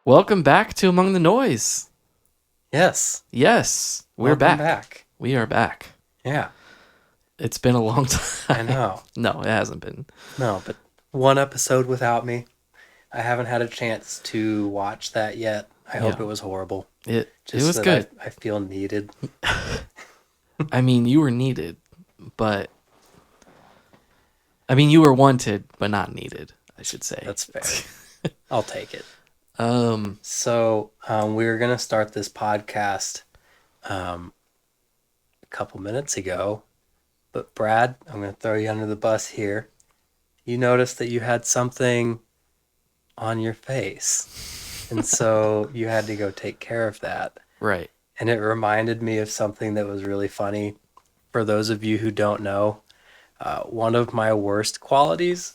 Welcome back to Among the Noise. Yes. Yes, we're Welcome back. back. We are back. Yeah, It's been a long I time. know. No, it hasn't been. No, but one episode without me. I haven't had a chance to watch that yet. I hope Yeah, it was horrible. it Just was that good. I feel needed. I mean, you were needed, but you were wanted, but not needed, I should say. That's fair. I'll take it. Um, So, we were going to start this podcast a couple minutes ago. But, Brad, I'm going to throw you under the bus here. You noticed that you had something on your face. And so you had to go take care of that. right. And it reminded me of something that was really funny. For those of you who don't know, one of my worst qualities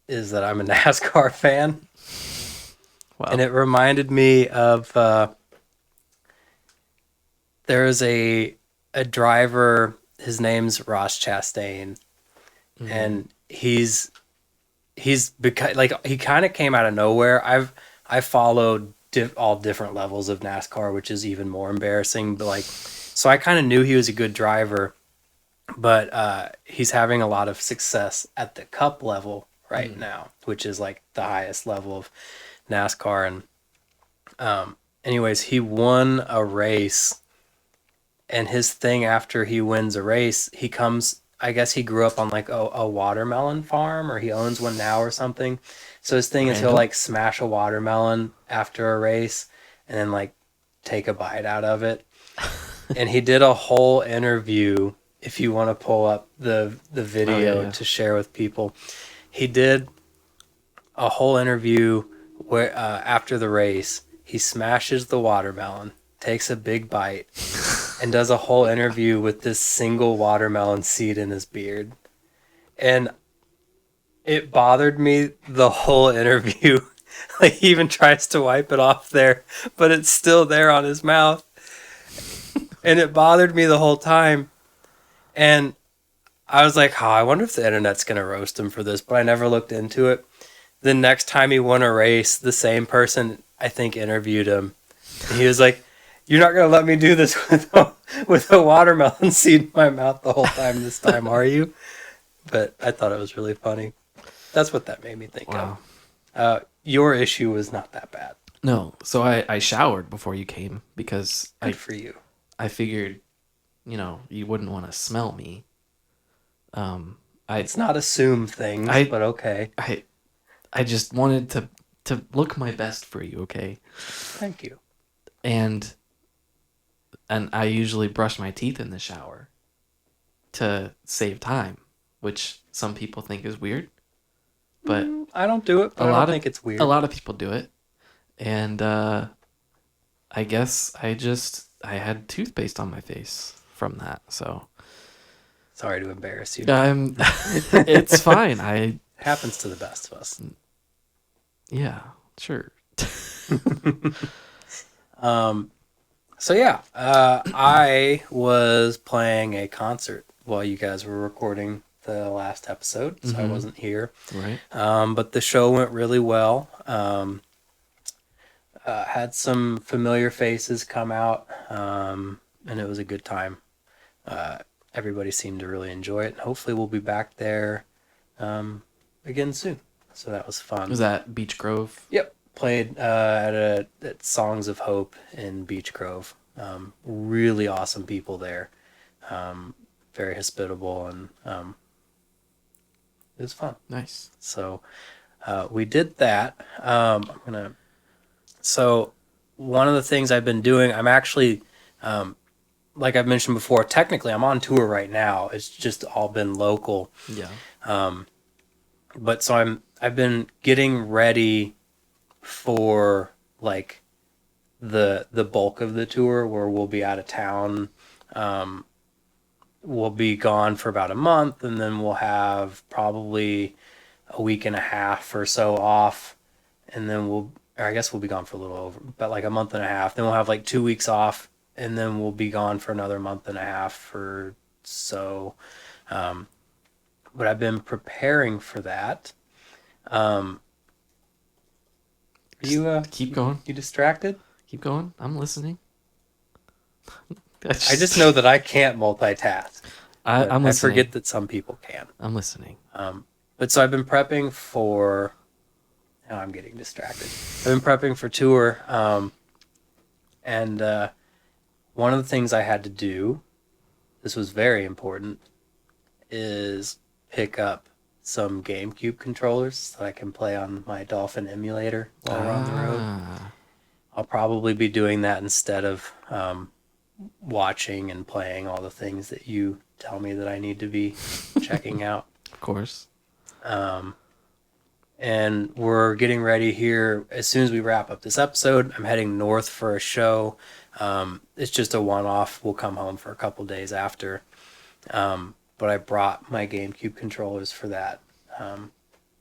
is that I'm a NASCAR fan. Wow. And it reminded me of there is a driver, his name's Ross Chastain, and he's like he kind of came out of nowhere. I followed all different levels of NASCAR, which is even more embarrassing. But like, so I kind of knew he was a good driver, but he's having a lot of success at the Cup level right now, which is like the highest level of NASCAR. And anyways, he won a race, and his thing after he wins a race, he comes. I guess he grew up on like a watermelon farm, or he owns one now or something. So his thing is he'll Random. like smash a watermelon after a race and then like take a bite out of it. And he did a whole interview. If you want to pull up the video yeah. to share with people, he did a whole interview where after the race he smashes the watermelon, takes a big bite, and does a whole interview with this single watermelon seed in his beard. And it bothered me the whole interview. Like he even tries to wipe it off there, but it's still there on his mouth. And it bothered me the whole time. And I was like, oh, I wonder if the internet's going to roast him for this, but I never looked into it. The next time he won a race, the same person, I think, interviewed him. And he was like, you're not going to let me do this with a watermelon seed in my mouth the whole time this time, are you? But I thought it was really funny. That's what that made me think Wow. of. Your issue was not that bad. No, so I showered before you came because Good for you. I figured, you wouldn't want to smell me. It's not assume things, but okay. I just wanted to look my best for you, okay? Thank you. And I usually brush my teeth in the shower to save time, which some people think is weird, but I don't do it, but I don't think it's weird. a lot of people do it. And I guess I had toothpaste on my face from that. So Sorry to embarrass you. it's fine. Happens to the best of us. Yeah, sure. So yeah, I was playing a concert while you guys were recording the last episode, so I wasn't here. Right. But the show went really well. Had some familiar faces come out, and it was a good time. Everybody seemed to really enjoy it. Hopefully we'll be back there again soon. So that was fun. Was that Beach Grove? Yep. Played at Songs of Hope in Beech Grove. Really awesome people there. Very hospitable, and it was fun. Nice. So we did that. So one of the things I've been doing, I'm actually, like I've mentioned before, technically I'm on tour right now. It's just all been local. Yeah. But so I've been getting ready for like the bulk of the tour, where we'll be out of town. We'll be gone for about a month, and then we'll have probably a week and a half or so off, and then I guess we'll be gone for a little over, about like a month and a half. Then we'll have like 2 weeks off, and then we'll be gone for another month and a half or so. But I've been preparing for that. Are you keep going. you distracted? Keep going. I'm listening. I just know that I can't multitask, but I'm I listening. forget that some people can. I'm listening. But so I've been prepping for. Now I'm getting distracted. I've been prepping for tour, and one of the things I had to do, this was very important, is pick up some GameCube controllers so I can play on my Dolphin emulator while we're on the road. I'll probably be doing that instead of watching and playing all the things that you tell me that I need to be checking out. Of course. And we're getting ready here. As soon as we wrap up this episode, I'm heading north for a show. It's just a one-off. We'll come home for a couple days after. But I brought my GameCube controllers for that,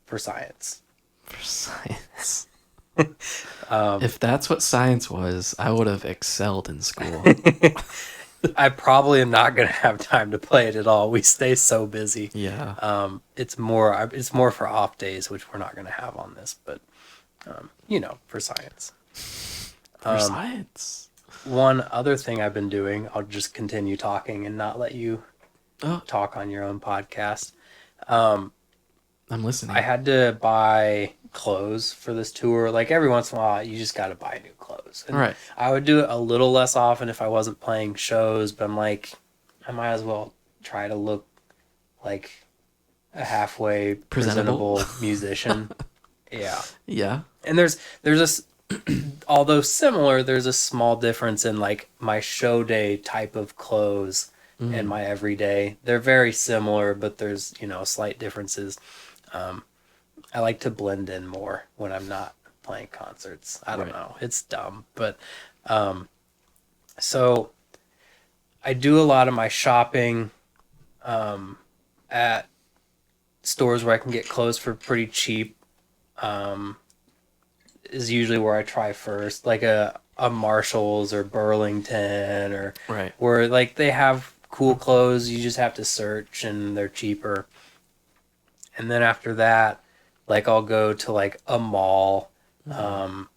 for science. For science. If that's what science was, I would have excelled in school. I probably am not going to have time to play it at all. We stay so busy. Yeah. It's more for off days, which we're not going to have on this, but for science. For science. One other thing I've been doing, I'll just continue talking and not let you Oh, talk on your own podcast. I'm listening. I had to buy clothes for this tour. Like every once in a while, you just got to buy new clothes. And Right. I would do it a little less often if I wasn't playing shows, but I'm like, I might as well try to look like a halfway presentable musician. Yeah. Yeah. And there's this, although similar, there's a small difference in like my show day type of clothes and my everyday. They're very similar, but there's, slight differences. I like to blend in more when I'm not playing concerts. I don't know. It's dumb, but so I do a lot of my shopping at stores where I can get clothes for pretty cheap. Is usually where I try first, like a Marshalls or Burlington or where like they have cool clothes. You just have to search and they're cheaper. And then after that, like I'll go to like a mall, and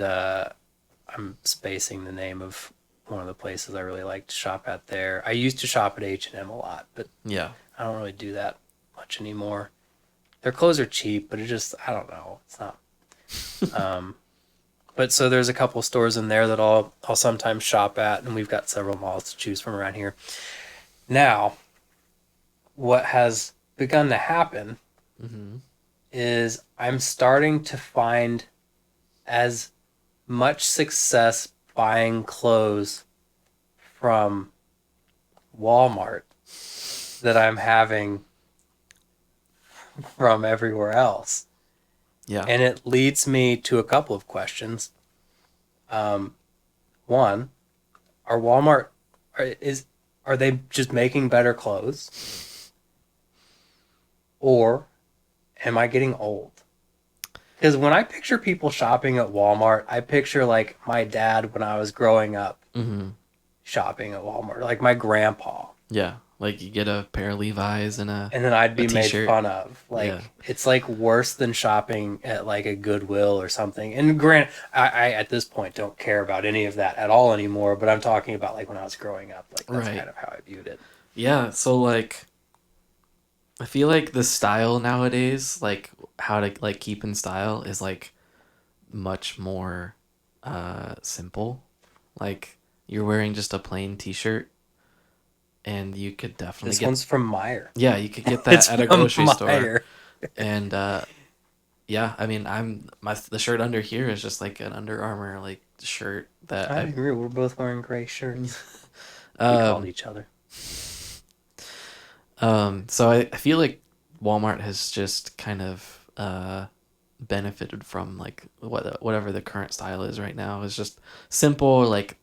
I'm spacing the name of one of the places I really like to shop at there. I used to shop at H&M a lot, but Yeah. I don't really do that much anymore. Their clothes are cheap, but it just, I don't know. It's not. But so there's a couple stores in there that I'll sometimes shop at, and we've got several malls to choose from around here. Now, what has begun to happen is I'm starting to find as much success buying clothes from Walmart that I'm having from everywhere else. Yeah. And it leads me to a couple of questions. One, are they just making better clothes? Or am I getting old? Because when I picture people shopping at Walmart, I picture like my dad when I was growing up shopping at Walmart, like my grandpa. Yeah. Like you get a pair of Levi's and then I'd be made fun of. Like it's like worse than shopping at like a Goodwill or something. And I at this point don't care about any of that at all anymore, but I'm talking about like when I was growing up. Like that's kind of how I viewed it. Yeah, so like I feel like the style nowadays, like how to like keep in style is like much more simple. Like you're wearing just a plain t-shirt and you could definitely This one's from Meijer. Yeah, you could get that at a grocery store. Meijer. And yeah, I mean, the shirt under here is just like an Under Armour like shirt that I agree. We're both wearing gray shirts. We called each other. So I feel like Walmart has just kind of benefited from like whatever the current style is right now. It's just simple. Like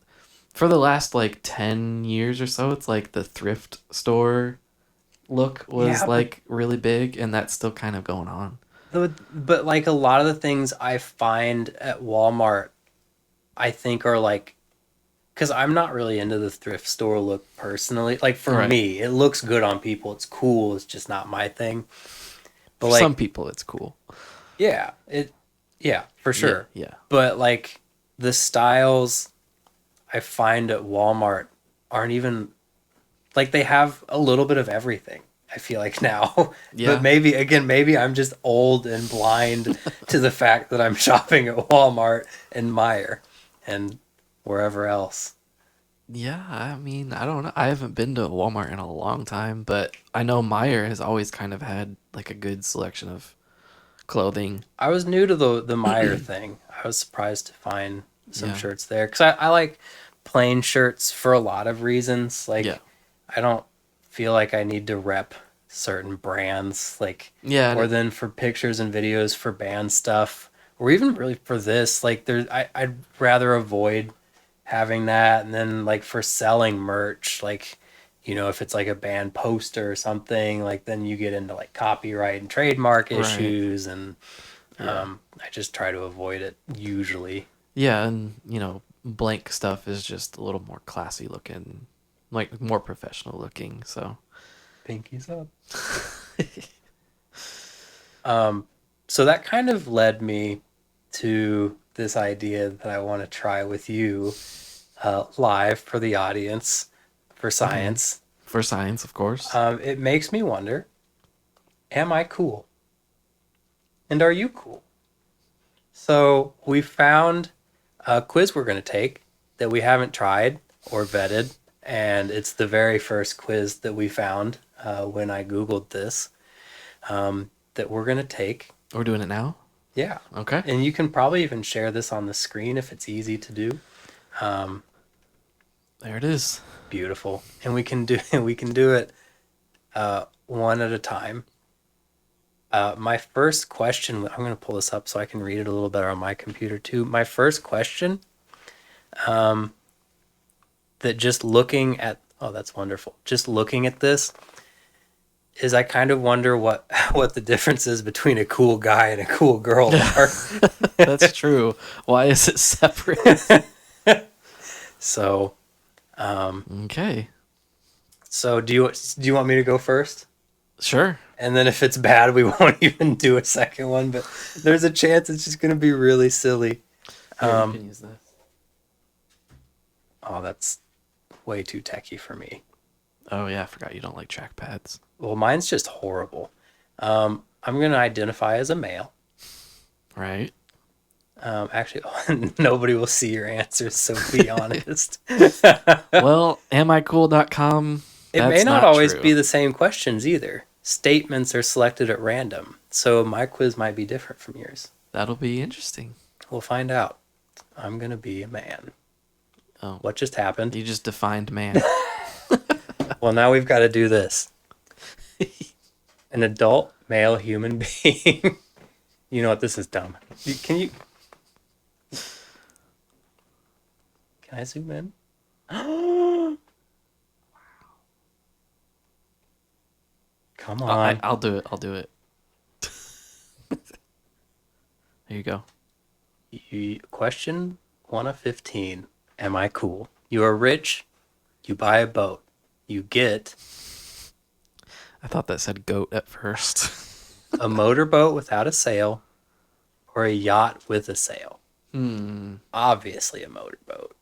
for the last like 10 years or so, it's like the thrift store look was like really big, and that's still kind of going on. But like a lot of the things I find at Walmart, I think are like, because I'm not really into the thrift store look personally. Like for me, it looks good on people. It's cool. It's just not my thing. But for some people, it's cool. Yeah, Yeah, for Yeah, sure. yeah, But like the styles I find at Walmart aren't even like they have a little bit of everything. I feel like now, but yeah, maybe I'm just old and blind to the fact that I'm shopping at Walmart and Meijer and wherever else. yeah. I mean, I don't know. I haven't been to Walmart in a long time, but I know Meyer has always kind of had like a good selection of clothing. I was new to the Meijer thing. I was surprised to find some Yeah, shirts there because I like plain shirts for a lot of reasons. yeah, Like, I don't feel like I need to rep certain brands, like, yeah, or then for pictures and videos for band stuff, or even really for this. Like, I'd rather avoid having that. And then, like, for selling merch, like, if it's like a band poster or something, like, then you get into like copyright and trademark right. issues and Yeah, I just try to avoid it usually. yeah, and blank stuff is just a little more classy looking, like more professional looking. So Pinkies up. So that kind of led me to this idea that I want to try with you live for the audience for okay, science. for science, of course. It makes me wonder, am I cool? And are you cool? So we found a quiz we're going to take that we haven't tried or vetted. And it's the very first quiz that we found when I Googled this that we're going to take. We're doing it now. Yeah. Okay. And you can probably even share this on the screen if it's easy to do. There it is. Beautiful. And we can do it one at a time. My first question, I'm going to pull this up so I can read it a little better on my computer too. My first question, that just looking at, oh, that's wonderful. Just looking at this is I kind of wonder what what the difference is between a cool guy and a cool girl are. That's true. Why is it separate? So, Okay. so do you want me to go first? Sure. And then if it's bad, we won't even do a second one. But there's a chance it's just going to be really silly. Here, you can use this. Oh, that's way too techy for me. Oh yeah, I forgot you don't like trackpads. Well, mine's just horrible. I'm going to identify as a male. Right. Actually, nobody will see your answers, so be honest. Well, amicool.com, It may that's not not always true. be the same questions either. Statements are selected at random, so my quiz might be different from yours. That'll be interesting. We'll find out. I'm going to be a man. Oh, What just happened? you just defined man. Well, now we've got to do this. An adult male human being. You know what? This is dumb. Can I zoom in? Come on. I'll do it. I'll do it. There you go. Question 1 of 15. Am I cool? You are rich. You buy a boat. You get I thought that said goat at first. a motorboat without a sail or a yacht with a sail. Obviously a motorboat.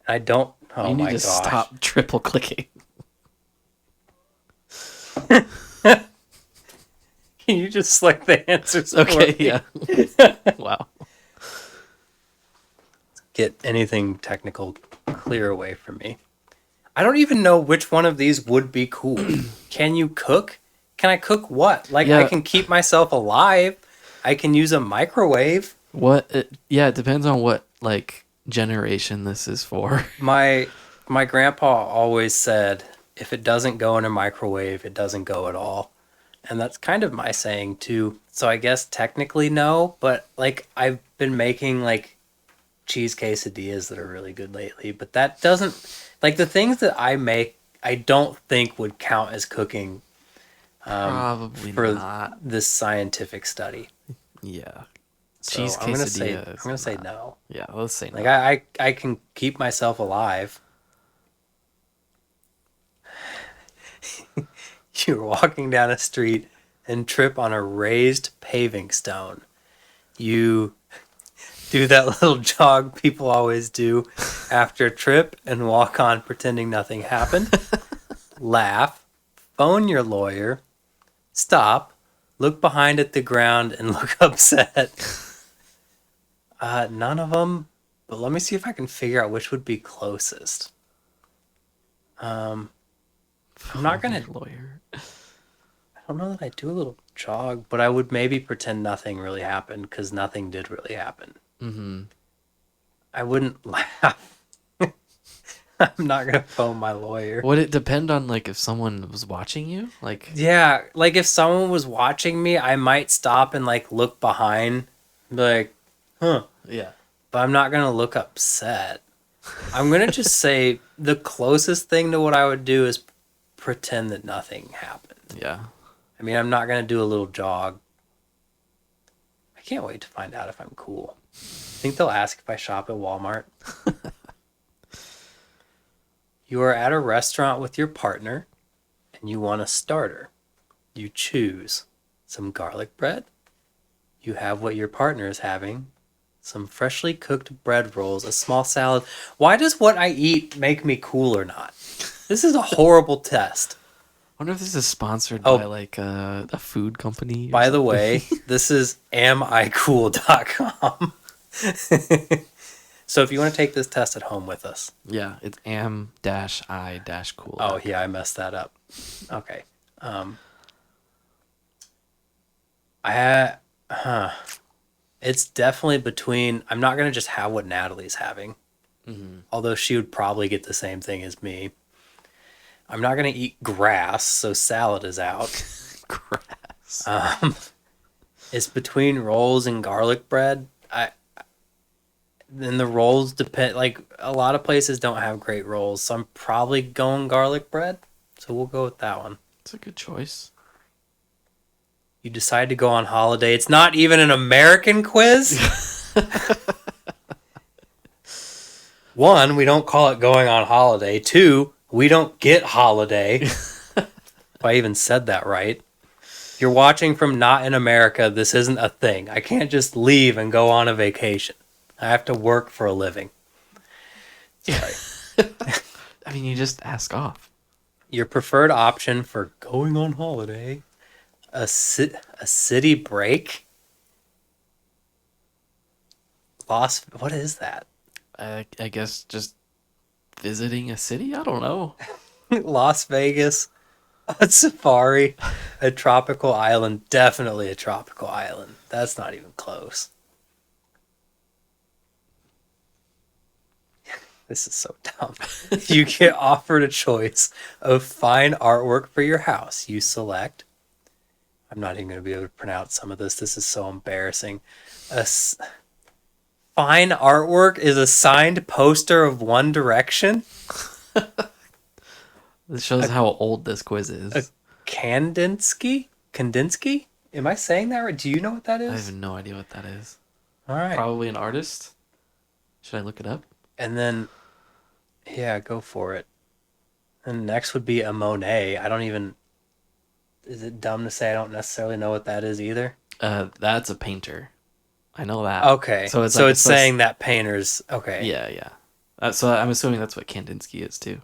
I don't. Oh You need my to gosh. stop triple clicking. Can you just select the answers? for Okay, me? yeah. Wow. Get anything technical clear away from me. I don't even know which one of these would be cool. Can you cook? Can I cook what? Like, I Yeah. can keep myself alive. I can use a microwave. Yeah, it depends on what like generation this is for. My grandpa always said, if it doesn't go in a microwave, it doesn't go at all. And that's kind of my saying too. So I guess technically no, but like I've been making like cheese quesadillas that are really good lately, but that doesn't, like, the things that I make I don't think would count as cooking Probably for not. this scientific study. Yeah. So Cheese I'm gonna say quesadilla. I'm gonna say no. Yeah, let's say Like, no. I can keep myself alive. You're walking down a street and trip on a raised paving stone. You do that little jog people always do after a trip and walk on pretending nothing happened. Laugh, phone your lawyer, stop, look behind at the ground and look upset. None of them, but let me see if I can figure out which would be closest. I'm not gonna. Lawyer. I don't know that I do a little jog, but I would maybe pretend nothing really happened because nothing did really happen. Mm-hmm. I wouldn't laugh. I'm not gonna phone my lawyer. Would it depend on like if someone was watching you? Like, Yeah, like if someone was watching me, I might stop and like look behind, and be like, huh. yeah. But I'm not gonna look upset. I'm gonna just say the closest thing to what I would do is pretend that nothing happened. Yeah. I mean, I'm not gonna do a little jog. I can't wait to find out if I'm cool. Think they'll ask if I shop at Walmart. You are at a restaurant with your partner and you want a starter. You choose some garlic bread. You have what your partner is having, some freshly cooked bread rolls, a small salad. Why does what I eat make me cool or not? This is a horrible test. I wonder if this is sponsored Oh. by like a food company. Or By the something. way, this is amicool.com. So if you want to take this test at home with us. Yeah, it's am-i-cool. Oh, yeah, I messed that up. Okay. It's definitely between. I'm not gonna just have what Natalie's having, although she would probably get the same thing as me. I'm not gonna eat grass, so salad is out. Grass. It's between rolls and garlic bread. Then the rolls depend. Like a lot of places don't have great rolls, so I'm probably going garlic bread. So we'll go with that one. It's a good choice. You decide to go on holiday. It's not even an American quiz. One, we don't call it going on holiday. Two, we don't get holiday. If I even said that right. If you're watching from not in America, this isn't a thing. I can't just leave and go on a vacation. I have to work for a living. Sorry. I mean, you just ask off. Your preferred option for going on holiday, a city break. What is that? I guess just visiting a city. I don't know. Las Vegas, a safari, a tropical island. Definitely a tropical island. That's not even close. This is so dumb. You get offered a choice of fine artwork for your house. You select. I'm not even going to be able to pronounce some of this. This is so embarrassing. Fine artwork is a signed poster of One Direction. This shows how old this quiz is. Kandinsky? Kandinsky? Am I saying that right? Do you know what that I is? have no idea what that is. All right. Probably an artist. Should I look it up? And then, yeah, go for it. And next would be a Monet. I don't even. Is it dumb to say I don't necessarily know what that is either? That's a painter. I know that. Okay. So So it's saying that painter's. Okay. Yeah, yeah. So I'm assuming that's what Kandinsky is too.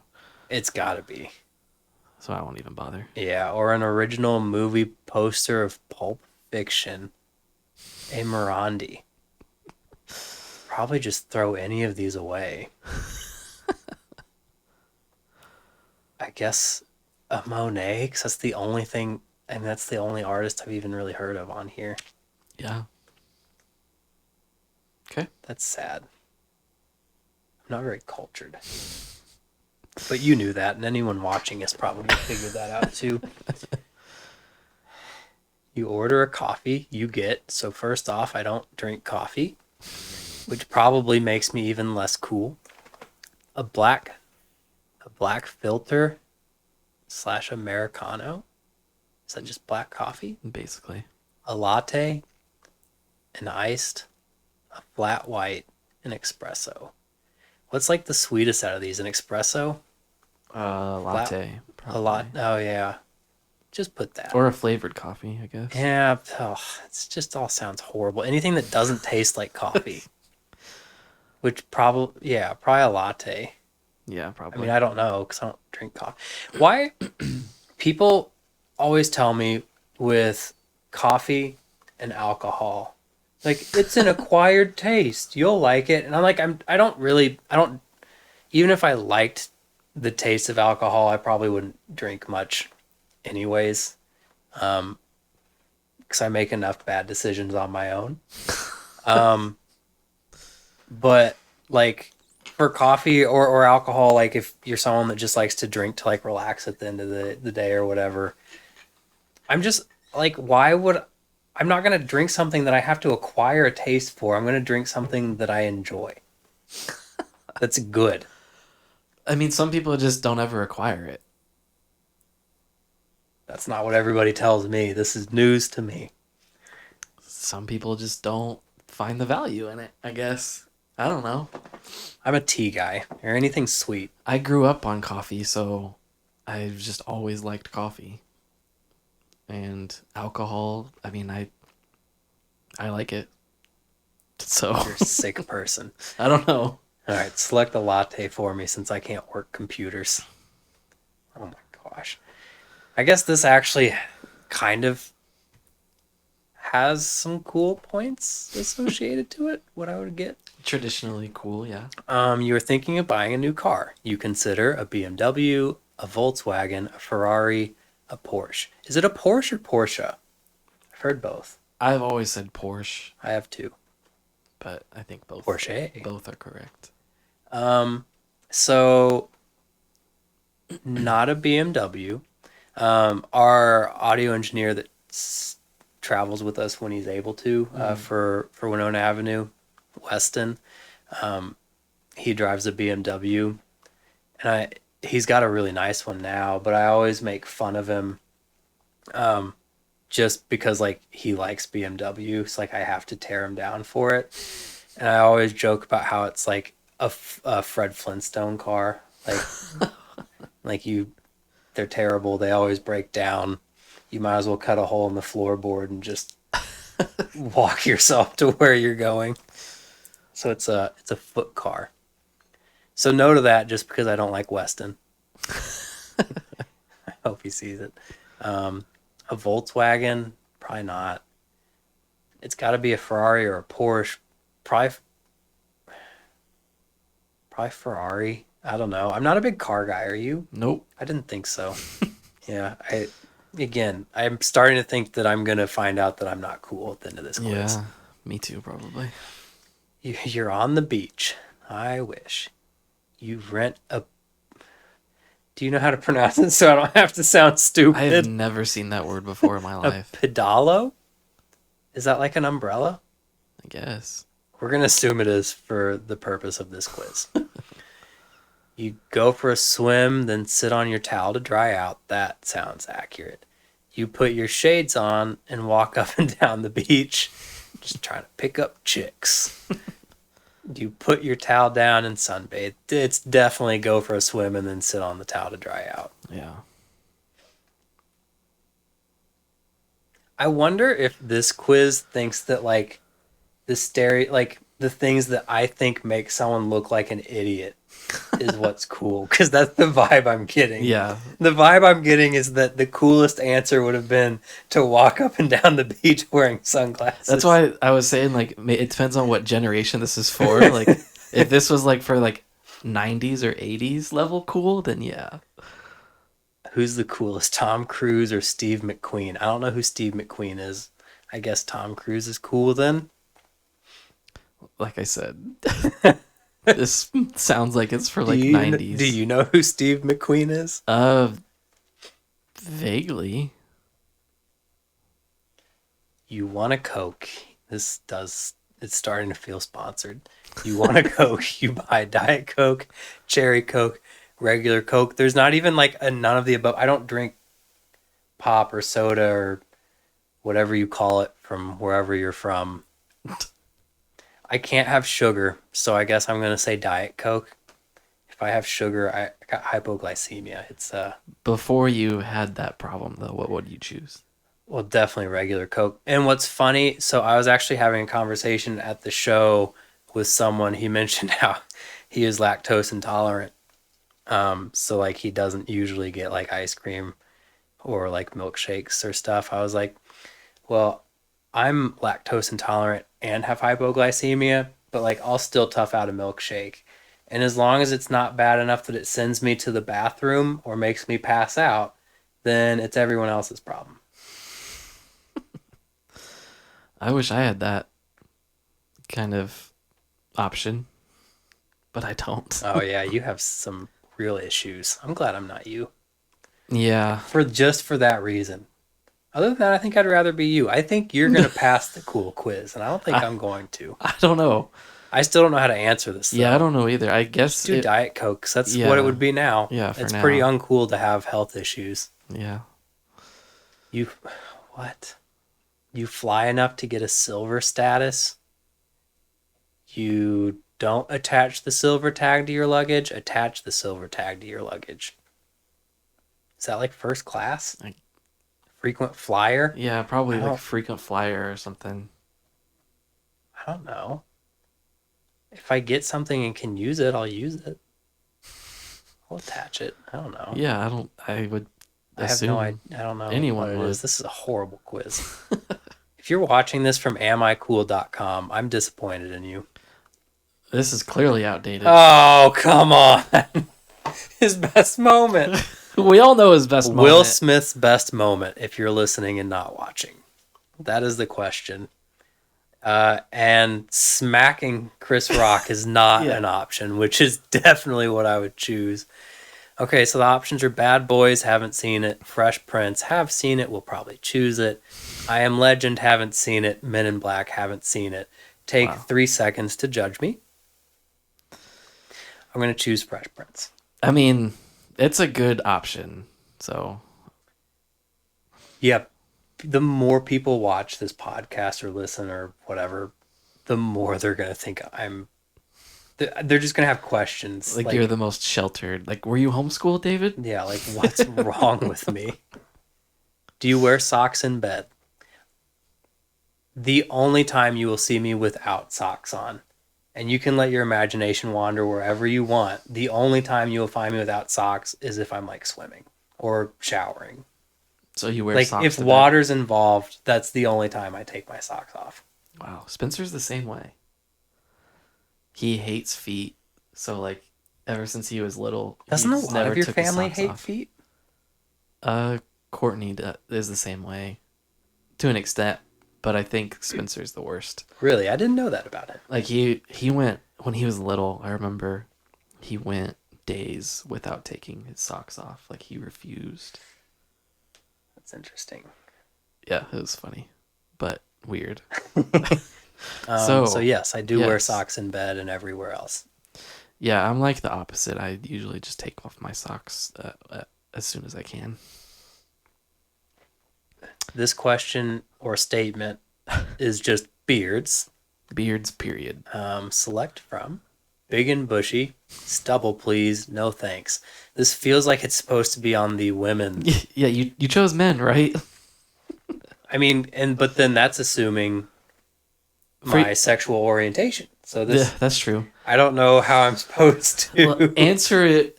It's got to be. So I won't even bother. Yeah, or an original movie poster of Pulp Fiction. A Morandi. Probably just throw any of these away. I guess a Monet, because that's the only thing, and that's the only artist I've even really heard of on here. Yeah. Okay. That's sad. I'm not very cultured. But you knew that, and anyone watching has probably figured that out too. You order a coffee, you get, so first off, I don't drink coffee, which probably makes me even less cool. A black filter / Americano. Is that just black coffee? Basically. A latte, an iced, a flat white, an espresso. What's like the sweetest out of these? An espresso? Latte. A lot. Oh yeah. Just put that. Or a flavored coffee, I guess. Yeah, it's just all sounds horrible. Anything that doesn't taste like coffee, which probably a latte. Yeah, I probably. mean, I don't know because I don't drink coffee. Why people always tell me with coffee and alcohol, like it's an acquired taste. You'll like it, and I'm like, I don't. Even if I liked the taste of alcohol, I probably wouldn't drink much, anyways. Because I make enough bad decisions on my own. But like for coffee or alcohol, like if you're someone that just likes to drink to like relax at the end of the day or whatever, I'm just like, I'm not going to drink something that I have to acquire a taste for. I'm going to drink something that I enjoy. That's good. I mean, some people just don't ever acquire it. That's not what everybody tells me. This is news to me. Some people just don't find the value in it, I guess. I don't know. I'm a tea guy or anything sweet. I grew up on coffee, so I've just always liked coffee. And alcohol, I mean, I like it. So You're a sick person. I don't know. All right, select a latte for me since I can't work computers. Oh my gosh. I guess this actually kind of has some cool points associated to it, what I would get. Traditionally cool, yeah. You were thinking of buying a new car. You consider a BMW, a Volkswagen, a Ferrari, a Porsche. Is it a Porsche or Porsche? I've heard both. I've always said Porsche, I have two. but I think Porsche. both are correct. So not a BMW. Our audio engineer that travels with us when he's able to for Winona Avenue, Weston, he drives a BMW, and he's got a really nice one now. But I always make fun of him, just because like he likes BMW. It's like I have to tear him down for it, and I always joke about how it's like a Fred Flintstone car, like they're terrible. They always break down. You might as well cut a hole in the floorboard and just walk yourself to where you're going. So it's a foot car. So no to that just because I don't like Weston. I hope he sees it. A Volkswagen, probably not. It's got to be a Ferrari or a Porsche. Probably Ferrari. I don't know. I'm not a big car guy. Are you? Nope. I didn't think so. Yeah, I'm starting to think that I'm gonna find out that I'm not cool at the end of this quiz. Yeah, me too, probably. You're on the beach. I wish. You rent a. Do you know how to pronounce it so I don't have to sound stupid? I've never seen that word before in my life. A pedalo? Is that like an umbrella? I guess. We're gonna assume it is for the purpose of this quiz. You go for a swim, then sit on your towel to dry out. That sounds accurate. You put your shades on and walk up and down the beach, just trying to pick up chicks. You put your towel down and sunbathe. It's definitely go for a swim and then sit on the towel to dry out. Yeah. I wonder if this quiz thinks that like the things that I think make someone look like an idiot is what's cool, because that's the vibe I'm getting. Yeah. The vibe I'm getting is that the coolest answer would have been to walk up and down the beach wearing sunglasses. That's why I was saying, like, it depends on what generation this is for. Like, if this was, like, for, like, 90s or 80s level cool, then yeah. Who's the coolest, Tom Cruise or Steve McQueen? I don't know who Steve McQueen is. I guess Tom Cruise is cool then. Like I said, this sounds like it's for, like, 90s. Do you know who Steve McQueen is? Vaguely. You want a Coke. It's starting to feel sponsored. You want a Coke, you buy Diet Coke, Cherry Coke, regular Coke. There's not even like a none of the above. I don't drink pop or soda or whatever you call it from wherever you're from. I can't have sugar, so I guess I'm going to say Diet Coke. If I have sugar, I got hypoglycemia. It's Before you had that problem, though, what would you choose? well, definitely regular Coke. And what's funny, so I was actually having a conversation at the show with someone. He mentioned how he is lactose intolerant. So like he doesn't usually get like ice cream or like milkshakes or stuff. I was like, well, I'm lactose intolerant and have hypoglycemia, but like I'll still tough out a milkshake. And as long as it's not bad enough that it sends me to the bathroom or makes me pass out, then it's everyone else's problem. I wish I had that kind of option, but I don't. Oh yeah, you have some real issues. I'm glad I'm not you. Yeah. For that reason. Other than that, I think I'd rather be you. I think you're going to pass the cool quiz, and I don't think I'm going to. I don't know. I still don't know how to answer this, though. Yeah, I don't know either. I guess Do Diet Coke, 'cause that's yeah. what it would be now. Yeah, for it's now. pretty uncool to have health issues. Yeah. What? You fly enough to get a silver status? You don't attach the silver tag to your luggage, attach the silver tag to your luggage. Is that like first class? Frequent flyer? Yeah, probably like frequent flyer or something. I don't know. If I get something and can use it, I'll use it. I'll attach it. I don't know. Yeah, I would assume I have no idea. I don't know anyone what it would. is. This is a horrible quiz. If you're watching this from amicool.com, I'm disappointed in you. This is clearly outdated. Oh, come on. His best moment. We all know his best moment. Will Smith's best moment, if you're listening and not watching. That is the question. And smacking Chris Rock is not an option, which is definitely what I would choose. Okay, so the options are Bad Boys, haven't seen it. Fresh Prince, have seen it, will probably choose it. I Am Legend, haven't seen it. Men in Black, haven't seen it. Take 3 seconds to judge me. I'm going to choose Fresh Prince. I mean, it's a good option, so. Yep. The more people watch this podcast or listen or whatever, the more they're going to think they're just going to have questions. Like you're the most sheltered. Like, were you homeschooled, David? Yeah, like what's wrong with me? Do you wear socks in bed? The only time you will see me without socks on. And you can let your imagination wander wherever you want. The only time you will find me without socks is if I'm like swimming or showering. So you wear like socks if to water's involved, that's the only time I take my socks off. Wow, Spencer's the same way. He hates feet, so like ever since he was little, doesn't a lot of your family hate feet? Courtney is the same way, to an extent, but I think Spencer's the worst. Really, I didn't know that about him. Like he went when he was little. I remember he went days without taking his socks off. Like he refused. That's interesting. Yeah, it was funny, but weird. So yes, I do wear socks in bed and everywhere else. Yeah, I'm like the opposite. I usually just take off my socks as soon as I can. This question or statement is just beards. Beards, period. Select from Big and Bushy, stubble please, no thanks. This feels like it's supposed to be on the women. Yeah, you chose men, right? I mean, but then that's assuming my sexual orientation. So that's true. I don't know how I'm supposed to answer it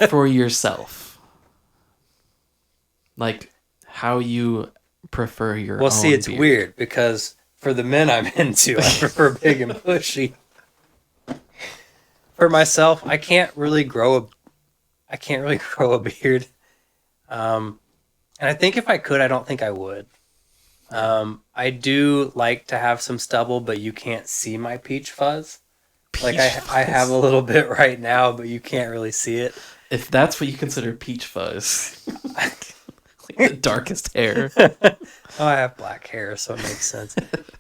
for yourself. Like how you prefer your own see, it's beard. weird because for the men I'm into, I prefer big and bushy. For myself, I can't really grow a beard. And I think if I could, I don't think I would. I do like to have some stubble, but you can't see my peach fuzz. I have a little bit right now, but you can't really see it. If that's what you consider peach fuzz, like the darkest hair. I have black hair, so it makes sense.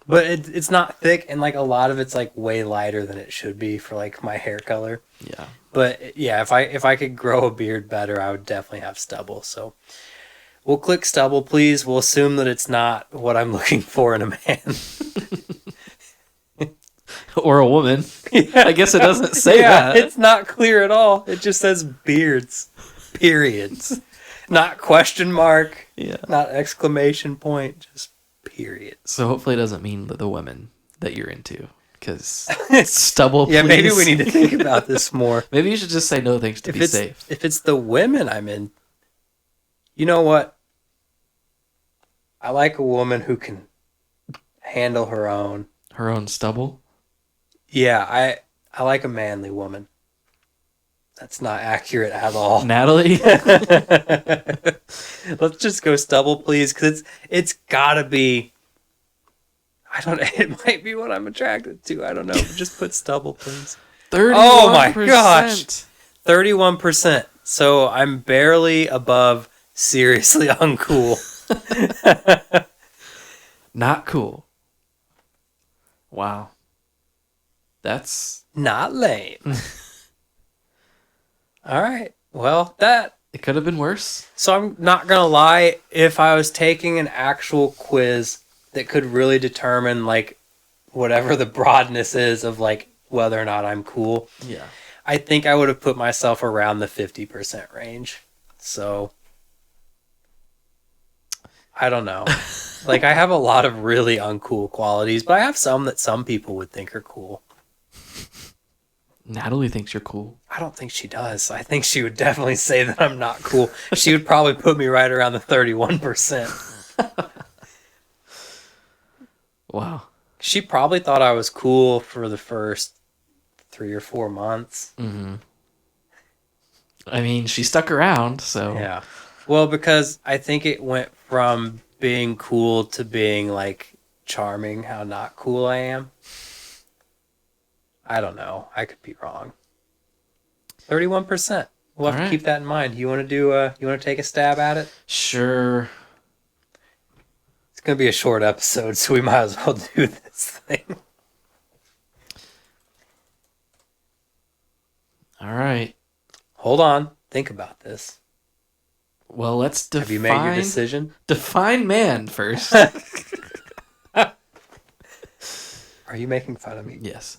But it's not thick, and like a lot of it's like way lighter than it should be for like my hair color. Yeah. But yeah, if I could grow a beard better, I would definitely have stubble. So we'll click stubble, please. We'll assume that it's not what I'm looking for in a man. or a woman. I guess it doesn't say that. It's not clear at all. It just says beards. Periods. Not question mark. Yeah. Not exclamation point. Just period. So hopefully it doesn't mean the women that you're into. Because stubble, Yeah, please. maybe we need to think about this more. Maybe you should just say no thanks to be safe. If it's the women I'm in, you know what? I like a woman who can handle her own. Her own stubble? Yeah, I like a manly woman. That's not accurate at all. Natalie? Let's just go stubble, please, because it's gotta be. I don't. It might be what I'm attracted to. I don't know. Just put stubble, please. 31%. Oh my gosh, 31%. So I'm barely above seriously uncool. Not cool. Wow. That's Not lame. All right. Well, that. it could have been worse. So I'm not gonna lie. If I was taking an actual quiz that could really determine like whatever the broadness is of like whether or not I'm cool, Yeah. I think I would have put myself around the 50% range. So I don't know. Like I have a lot of really uncool qualities, but I have some that some people would think are cool. Natalie thinks you're cool. I don't think she does. I think she would definitely say that I'm not cool. She would probably put me right around the 31%. Wow. She probably thought I was cool for the first 3 or 4 months. Mm-hmm. I mean, she stuck around, so. Yeah. Well, because I think it went from being cool to being like charming, how not cool I am. I don't know. I could be wrong. 31%. We'll have to keep that in mind. You want to do? You want to take a stab at it? Sure. It's gonna be a short episode, so we might as well do this thing. All right. Hold on. Think about this. Well, let's define. Have you made your decision? Define man first. Are you making fun of me? Yes.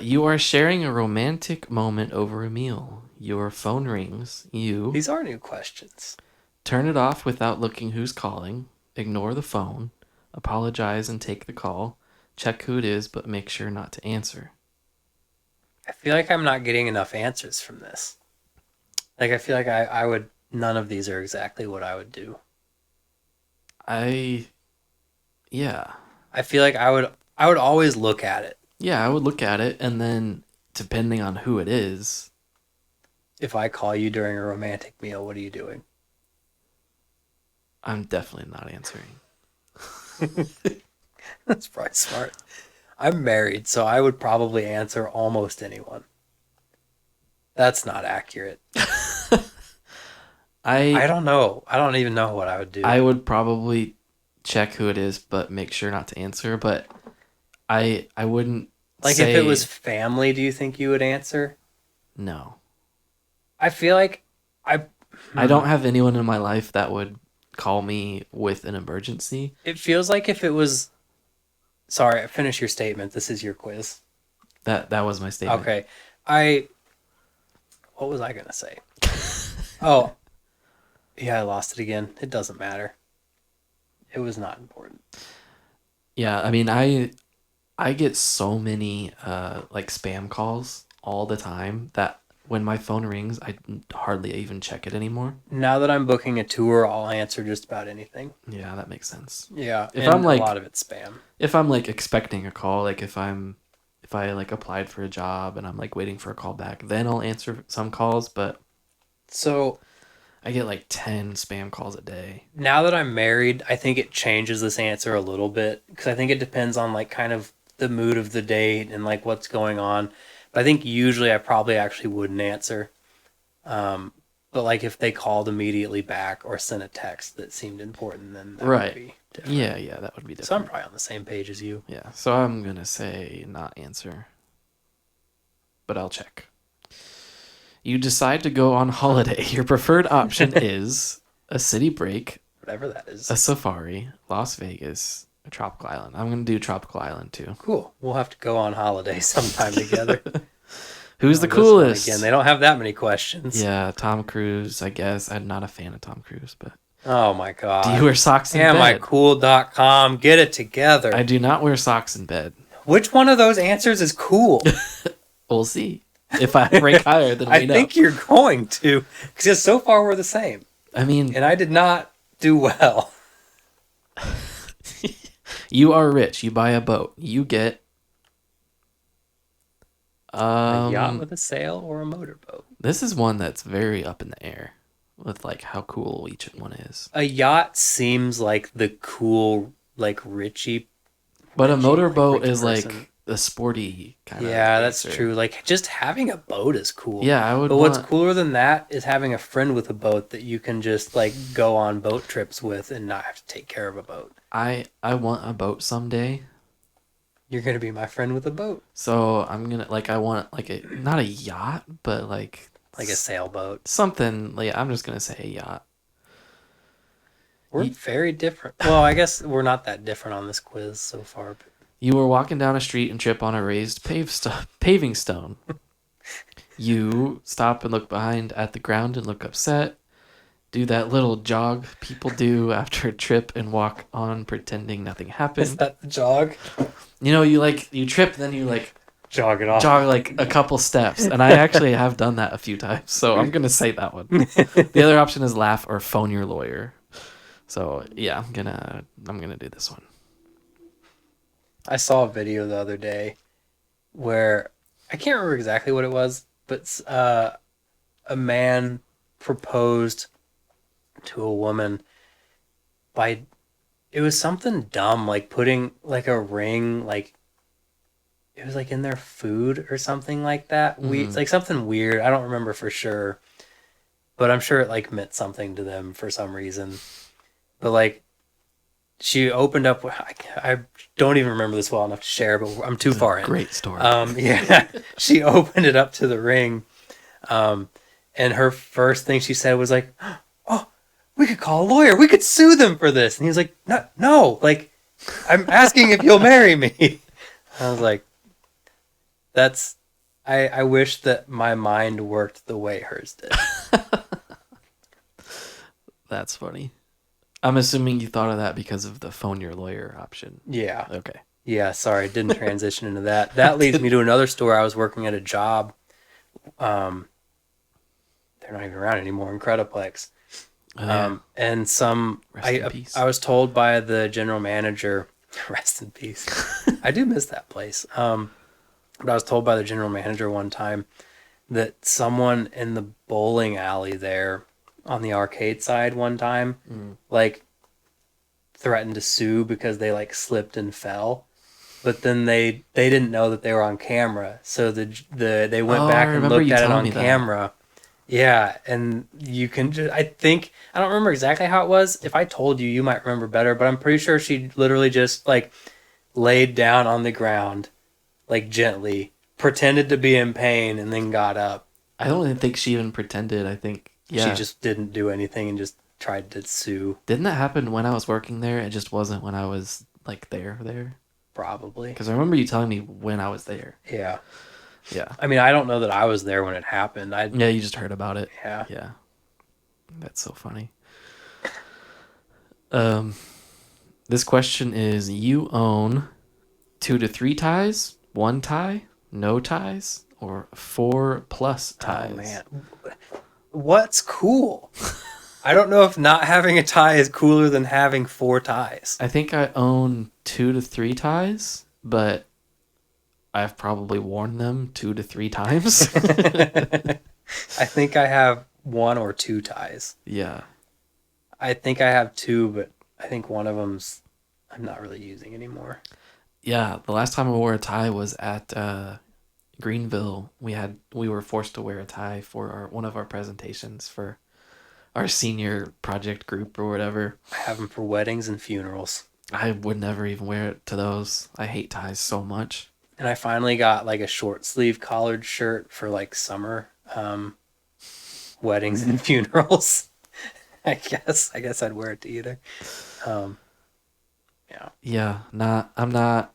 You are sharing a romantic moment over a meal. Your phone rings. You These are new questions. turn it off without looking who's calling. Ignore the phone. Apologize and take the call. Check who it is, but make sure not to answer. I feel like I'm not getting enough answers from this. Like, I feel like I would... None of these are exactly what I would do. Yeah. I feel like I would always look at it. Yeah, I would look at it, and then, depending on who it is... If I call you during a romantic meal, what are you doing? I'm definitely not answering. That's probably smart. I'm married, so I would probably answer almost anyone. That's not accurate. I don't know. I don't even know what I would do. I would probably check who it is, but make sure not to answer. But I wouldn't like say... if it was family, do you think you would answer? No. I feel like I don't have anyone in my life that would call me with an emergency. It feels like if it was... Sorry, finish your statement. This is your quiz. That was my statement. Okay. What was I going to say? Oh. Yeah, I lost it again. It doesn't matter. It was not important. Yeah, I mean, I get so many like spam calls all the time that when my phone rings, I hardly even check it anymore. Now that I'm booking a tour, I'll answer just about anything. Yeah, that makes sense. Yeah, if I'm like a lot of it's spam. If I'm like expecting a call, like if I like applied for a job and I'm like waiting for a call back, then I'll answer some calls, but so I get like 10 spam calls a day. Now that I'm married, I think it changes this answer a little bit because I think it depends on like kind of the mood of the date and like what's going on. But I think usually I probably actually wouldn't answer. But like if they called immediately back or sent a text that seemed important, then that would be different. Yeah, that would be different. So I'm probably on the same page as you. Yeah, so I'm going to say not answer. But I'll check. You decide to go on holiday. Your preferred option is a city break, whatever that is, a safari, Las Vegas, A tropical island. I'm gonna do tropical island too. Cool. We'll have to go on holiday sometime together. Who's the This one coolest? again, they don't have that many questions. Yeah, Tom Cruise. I guess I'm not a fan of Tom Cruise, but Oh my god. do you wear socks in Am I bed? cool.com? Get it together. I do not wear socks in bed. Which one of those answers is cool? We'll see. If I rank higher, then we I know. think you're going to, because so far we're the same, I mean, and I did not do well. you are rich. You buy a boat. You get A yacht with a sail or a motorboat? this is one that's very up in the air with like how cool each one is. A yacht seems like the cool, like Richie. But a Rich motorboat is person. like the sporty kind of. Yeah, that's racer. true. Like just having a boat is cool. Yeah, I would. But what's want, cooler than that is having a friend with a boat that you can just like go on boat trips with and not have to take care of a boat. I want a boat someday. You're gonna be my friend with a boat, So I'm gonna like I want like a not a yacht, but like like a sailboat. something. Like I'm just gonna say a yacht. We're very different. Well, I guess we're not that different on this quiz so far. But You were walking down a street and trip on a raised paving stone. You stop and look behind at the ground and look upset. Do that little jog people do after a trip and walk on pretending nothing is happened. that the jog? You trip, then you like Jog it off. jog like a couple steps. And I actually have done that a few times. So I'm going to say that one. The other option is laugh or phone your lawyer. So yeah, I'm gonna do this one. I saw a video the other day where I can't remember exactly what it was, but a man proposed to a woman by it was something dumb like putting like a ring like it was like in their food or something like that. It's like something weird. I don't remember for sure, but I'm sure it like meant something to them for some reason. But like she opened up. I don't even remember this well enough to share, but I'm too far in. Great story. Yeah, she opened it up to the ring, and her first thing she said was like, "Oh, we could call a lawyer. We could sue them for this." And he was like, "No, no. Like, I'm asking if you'll marry me." I was like, "That's." I wish that my mind worked the way hers did. That's funny. I'm assuming you thought of that because of the phone your lawyer option. Yeah. Okay. Yeah, sorry, didn't transition into that. That leads me to another store. I was working at a job. They're not even around anymore, Incrediplex. And Rest in peace. I was told by the general manager, rest in peace. I do miss that place. But I was told by the general manager one time that someone in the bowling alley there on the arcade side one time, like threatened to sue because they like slipped and fell. But then they didn't know that they were on camera, so they went back and looked at it on camera. Yeah, and you can just I don't remember exactly how it was. If I told you, you might remember better. But I'm pretty sure she literally just like laid down on the ground, like gently, pretended to be in pain, and then got up. I don't even think she even pretended. I think She just didn't do anything and just tried to sue. Didn't that happen when I was working there? It just wasn't when I was like there. Probably. Because I remember you telling me when I was there. Yeah. Yeah. I mean, I don't know that I was there when it happened. Yeah, you just heard about it. Yeah. Yeah. That's so funny. This question is: you own 2 to 3 ties, 1 tie, no ties, or 4+ ties? Oh man, what's cool? I don't know if not having a tie is cooler than having 4 ties. I think I own 2 to 3 ties, but I've probably worn them 2 to 3 times. I think I have 1 or 2 ties. Yeah. I think I have 2, but I think one of them's I'm not really using anymore. Yeah, the last time I wore a tie was at Greenville. We were forced to wear a tie for one of our presentations for our senior project group or whatever. I have them for weddings and funerals. I would never even wear it to those. I hate ties so much. And I finally got like a short sleeve collared shirt for like summer weddings and funerals. I guess I'd wear it to either. Yeah. Yeah, not. I'm not.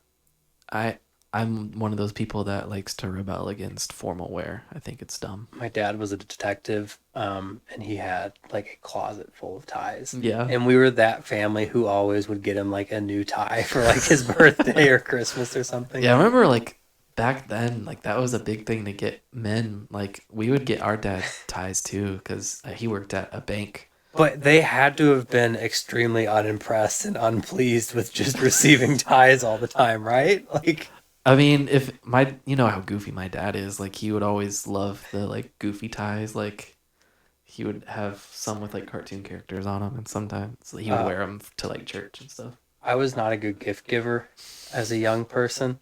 I. I'm one of those people that likes to rebel against formal wear. I think it's dumb. My dad was a detective, and he had like a closet full of ties. Yeah. And we were that family who always would get him like a new tie for like his birthday or Christmas or something. Yeah, I remember like back then, like that was a big thing to get men. Like we would get our dad ties too, because he worked at a bank. But they had to have been extremely unimpressed and unpleased with just receiving ties all the time, right? Like, I mean, if my, you know how goofy my dad is. Like he would always love the like goofy ties. Like he would have some with like cartoon characters on them, and sometimes he would wear them to like church and stuff. I was not a good gift giver as a young person.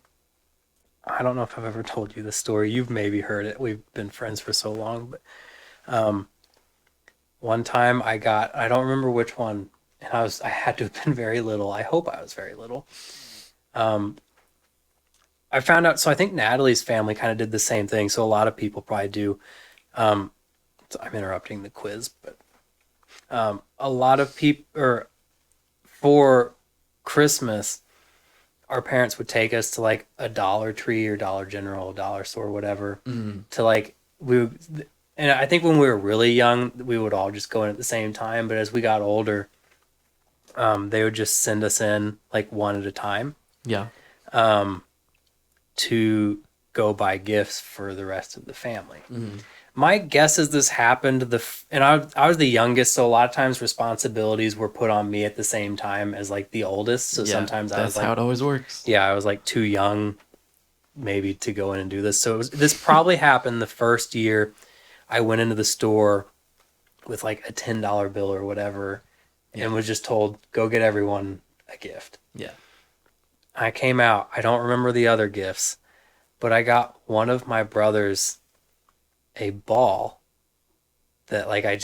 I don't know if I've ever told you the story. You've maybe heard it. We've been friends for so long, but um, one time I don't remember which one, and I had to have been very little. I hope I was very little. Um, I found out, so I think Natalie's family kind of did the same thing. So a lot of people probably do. Um, so I'm interrupting the quiz, but a lot of people, or for Christmas, our parents would take us to like a Dollar Tree or Dollar General, Dollar Store, whatever, to like and I think when we were really young, we would all just go in at the same time. But as we got older, they would just send us in like one at a time Yeah. to go buy gifts for the rest of the family. My guess is this happened and I was the youngest, so a lot of times responsibilities were put on me at the same time as like the oldest. So Yeah, sometimes I was that's how like, it always works. yeah, I was like too young maybe to go in and do this. So this probably happened the first year I went into the store with like a $10 bill or whatever, and was just told, go get everyone a gift. Yeah. I came out. I don't remember the other gifts, but I got one of my brothers a ball that like I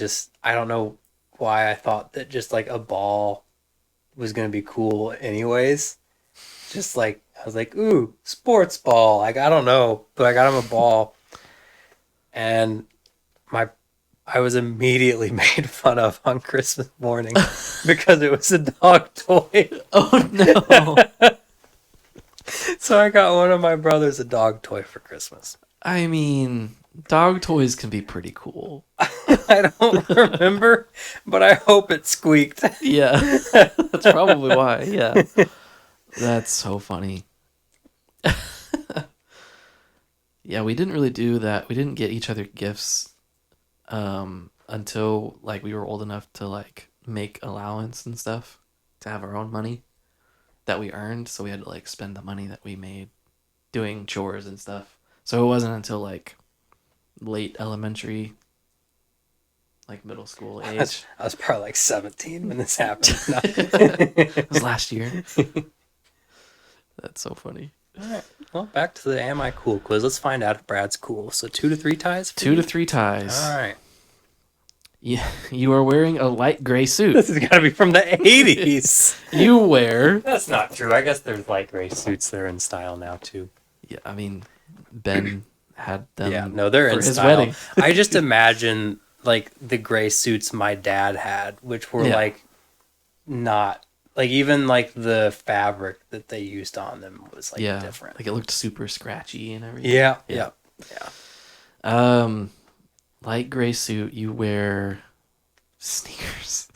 don't know why I thought that just like a ball was going to be cool anyways. Just like I was like, ooh, sports ball. Like I don't know, but I got him a ball, and I was immediately made fun of on Christmas morning because it was a dog toy. Oh no. So I got one of my brothers a dog toy for Christmas. I mean, dog toys can be pretty cool. I don't remember, but I hope it squeaked. Yeah. That's probably why. Yeah. That's so funny. Yeah, we didn't really do that. We didn't get each other gifts until like we were old enough to like make allowance and stuff to have our own money that we earned. So we had to like spend the money that we made doing chores and stuff. So it wasn't until like late elementary, like middle school age. I was probably like 17 when this happened. It was last year. That's so funny. All right. Well, back to the Am I Cool quiz. Let's find out if Brad's cool. So 2 to 3 ties? 2 to 3 ties. All right. Yeah, you are wearing a light gray suit. This has got to be from the 80s. You wear... That's not true. I guess there's light gray suits that are in style now, too. Yeah, I mean, Ben had them Yeah, no, they're for in his style. wedding. I just imagine, like, the gray suits my dad had, which were, Yeah. like, not... Like, even, like, the fabric that they used on them was, like, Yeah, different. like it looked super scratchy and everything. Yeah. Light gray suit, you wear sneakers.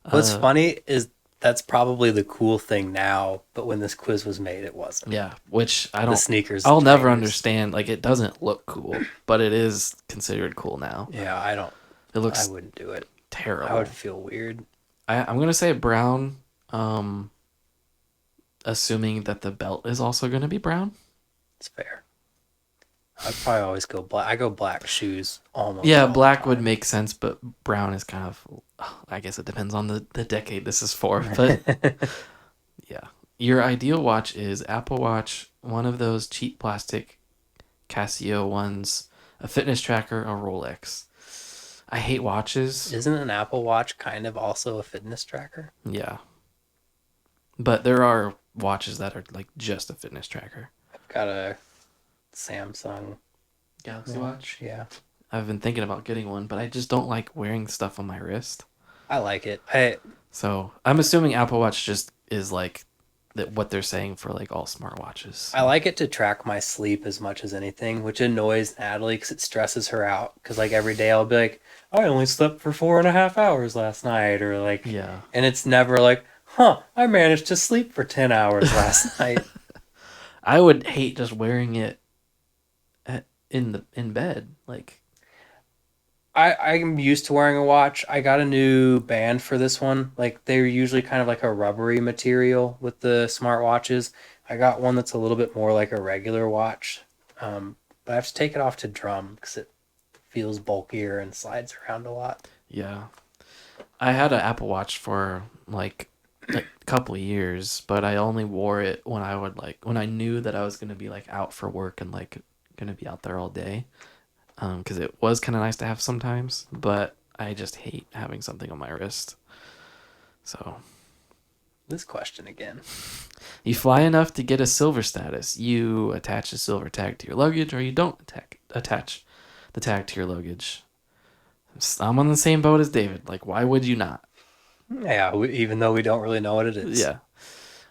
What's funny is that's probably the cool thing now, but when this quiz was made, it wasn't. Yeah, which I The don't... sneakers. I'll never trainers. understand. Like, it doesn't look cool, but it is considered cool now. Yeah, I don't. It looks I wouldn't do it. terrible. I would feel weird. I'm going to say brown, assuming that the belt is also going to be brown. It's fair. I'd probably always go black. I go black shoes almost. Yeah, all the black time. would make sense, but brown is kind of... I guess it depends on the decade this is for, but... Yeah. Your ideal watch is Apple Watch, one of those cheap plastic Casio ones, a fitness tracker, a Rolex. I hate watches. Isn't an Apple Watch kind of also a fitness tracker? Yeah. But there are watches that are like just a fitness tracker. I've got a Samsung Galaxy Watch? Yeah. I've been thinking about getting one, but I just don't like wearing stuff on my wrist. I like it. So I'm assuming Apple Watch just is like that what they're saying for like all smartwatches. I like it to track my sleep as much as anything, which annoys Natalie because it stresses her out. Because like every day I'll be like, I only slept for 4.5 hours last night, or like, Yeah. and it's never like, huh, I managed to sleep for 10 hours last night. I would hate just wearing it in bed. Like, I'm used to wearing a watch. I got a new band for this one. Like they're usually kind of like a rubbery material with the smartwatches. I got one that's a little bit more like a regular watch, but I have to take it off to drum because it feels bulkier and slides around a lot. yeah. I had an Apple Watch for like a couple of years, but I only wore it when I would like when I knew that I was gonna be like out for work and like gonna be out there all day. Because it was kind of nice to have sometimes, but I just hate having something on my wrist. So This question again. you fly enough to get a silver status. You attach a silver tag to your luggage, or you don't attach the tag to your luggage. I'm on the same boat as David. Like, why would you not? Yeah, even though we don't really know what it is. Yeah.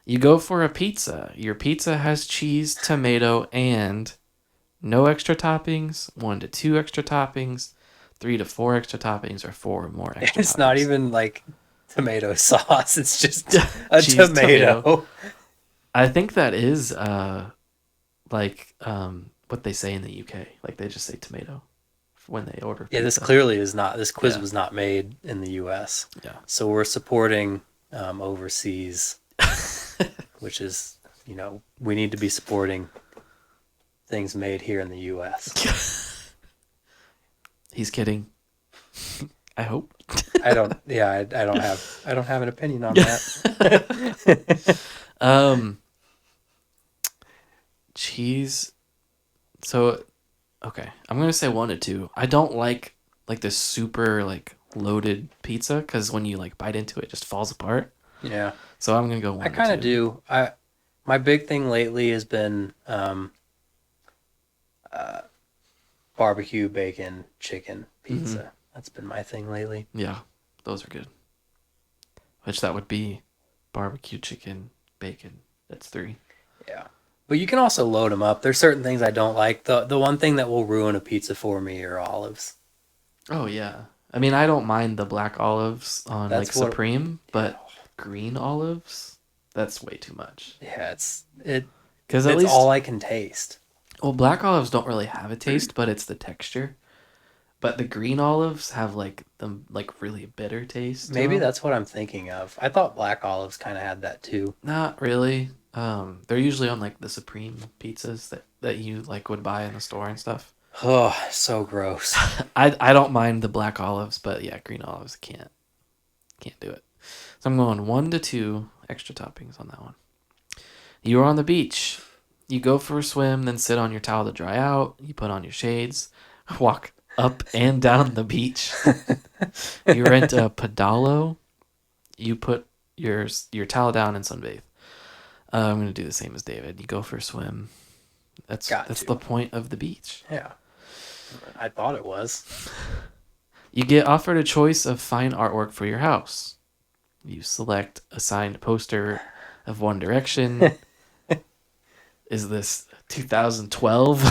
You go for a pizza. Your pizza has cheese, tomato, and no extra toppings, 1 to 2 extra toppings, 3 to 4 extra toppings, or 4 or more extra It's toppings. not even like tomato sauce. It's just a tomato. I think that is like what they say in the UK. Like they just say tomato when they order pizza. Yeah, this clearly is not. This quiz Yeah. was not made in the U.S. Yeah. So we're supporting overseas, which is, we need to be supporting things made here in the U.S. He's kidding. I hope. I don't. Yeah, I don't have. I don't have an opinion on that. Cheese. So, okay, I'm gonna say 1 to 2. I don't like this super like loaded pizza because when you like bite into it, it just falls apart. Yeah. So I'm gonna go 1 I to kind of 2. do. My big thing lately has been barbecue, bacon, chicken, pizza. Mm-hmm. That's been my thing lately. Yeah, those are good. Which that would be barbecue, chicken, bacon. That's 3. Yeah. But you can also load them up. There's certain things I don't like. The one thing that will ruin a pizza for me are olives. Oh yeah. I mean, I don't mind the black olives on That's like what- Supreme, but green olives, that's way too much. Yeah, it's Because at least all I can taste. well, black olives don't really have a taste, but it's the texture. But the green olives have like the like really bitter taste. to Maybe them. that's what I'm thinking of. I thought black olives kind of had that too. Not really. They're usually on like the Supreme pizzas that you like would buy in the store and stuff. Oh, so gross. I don't mind the black olives, but yeah, green olives can't do it. So I'm going 1 to 2 extra toppings on that one. You are on the beach. You go for a swim, then sit on your towel to dry out. You put on your shades, walk up and down the beach. You rent a pedalo. You put your towel down and sunbathe. I'm gonna do the same as David. You go for a swim. That's the point of the beach. Yeah. I thought it was. You get offered a choice of fine artwork for your house. You select a signed poster of One Direction. Is this 2012?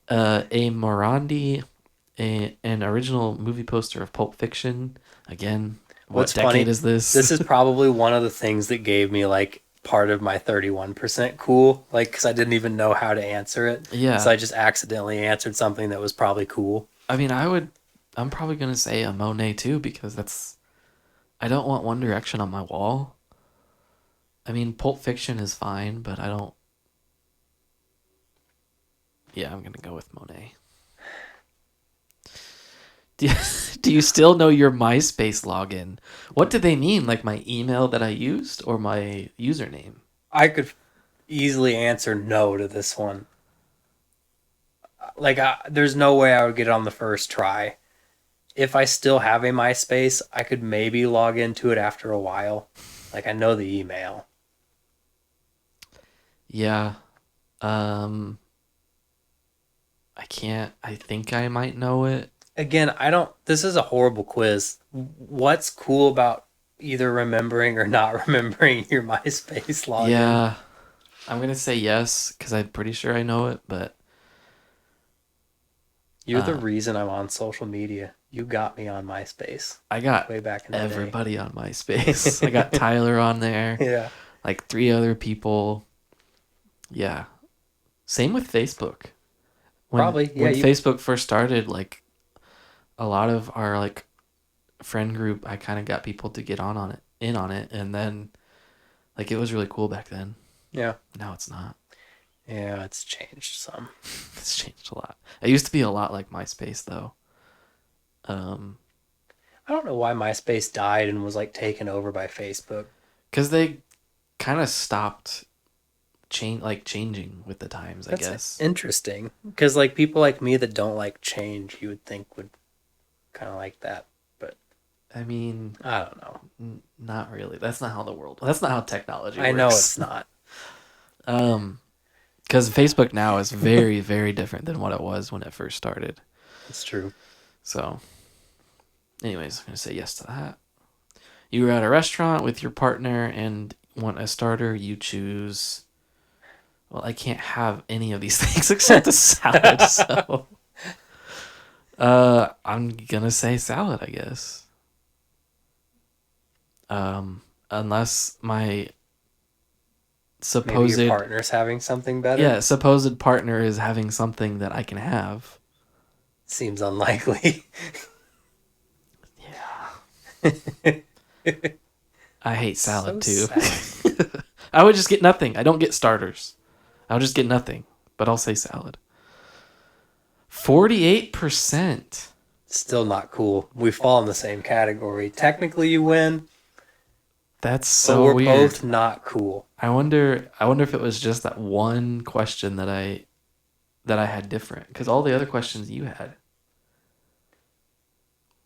A Morandi, an original movie poster of Pulp Fiction. Again, What's what decade funny, is this? This is probably one of the things that gave me like part of my 31% cool, like because I didn't even know how to answer it. Yeah. So I just accidentally answered something that was probably cool. I mean, I'm probably gonna say a Monet too because I don't want One Direction on my wall. I mean, Pulp Fiction is fine, but I don't. Yeah, I'm gonna go with Monet. Do you still know your MySpace login? What did they mean? Like my email that I used or my username? I could easily answer no to this one. Like, there's no way I would get it on the first try. If I still have a MySpace, I could maybe log into it after a while. Like, I know the email. Yeah. I can't. I think I might know it. Again, this is a horrible quiz. What's cool about either remembering or not remembering your MySpace login. Yeah, I'm gonna say yes because I'm pretty sure I know it, but You're the reason I'm on social media. You got me on MySpace I got way back in the everybody on MySpace. I got Tyler on there, day. Yeah. like 3 other people. Yeah, same with Facebook. Probably. Yeah. When Facebook first started, like a lot of our like friend group, I kind of got people to get in on it, and then like it was really cool back then. Yeah. Now it's not. Yeah, it's changed some. It's changed a lot. It used to be a lot like MySpace though. I don't know why MySpace died and was like taken over by Facebook. Because they kind of stopped changing with the times, I guess. Interesting. Because like people like me that don't like change, you would think would kind of like that. But I mean, I don't know. Not really. That's not how that's not how technology works. I know it's not. Because Facebook now is very, very different than what it was when it first started. It's true. So, anyways, I'm going to say yes to that. You were at a restaurant with your partner and want a starter, you choose... Well, I can't have any of these things except a salad, so... I'm going to say salad, I guess. Unless my supposed... Maybe your partner's having something better? Yeah, supposed partner is having something that I can have. Seems unlikely. Yeah. I hate salad So too. sad. I would just get nothing. I don't get starters. I'll just get nothing. But I'll say salad. 48%. Still not cool. We fall in the same category. Technically, you win. That's But so we're weird. both not cool. I wonder if it was just that one question that I had different, because all the other questions you had.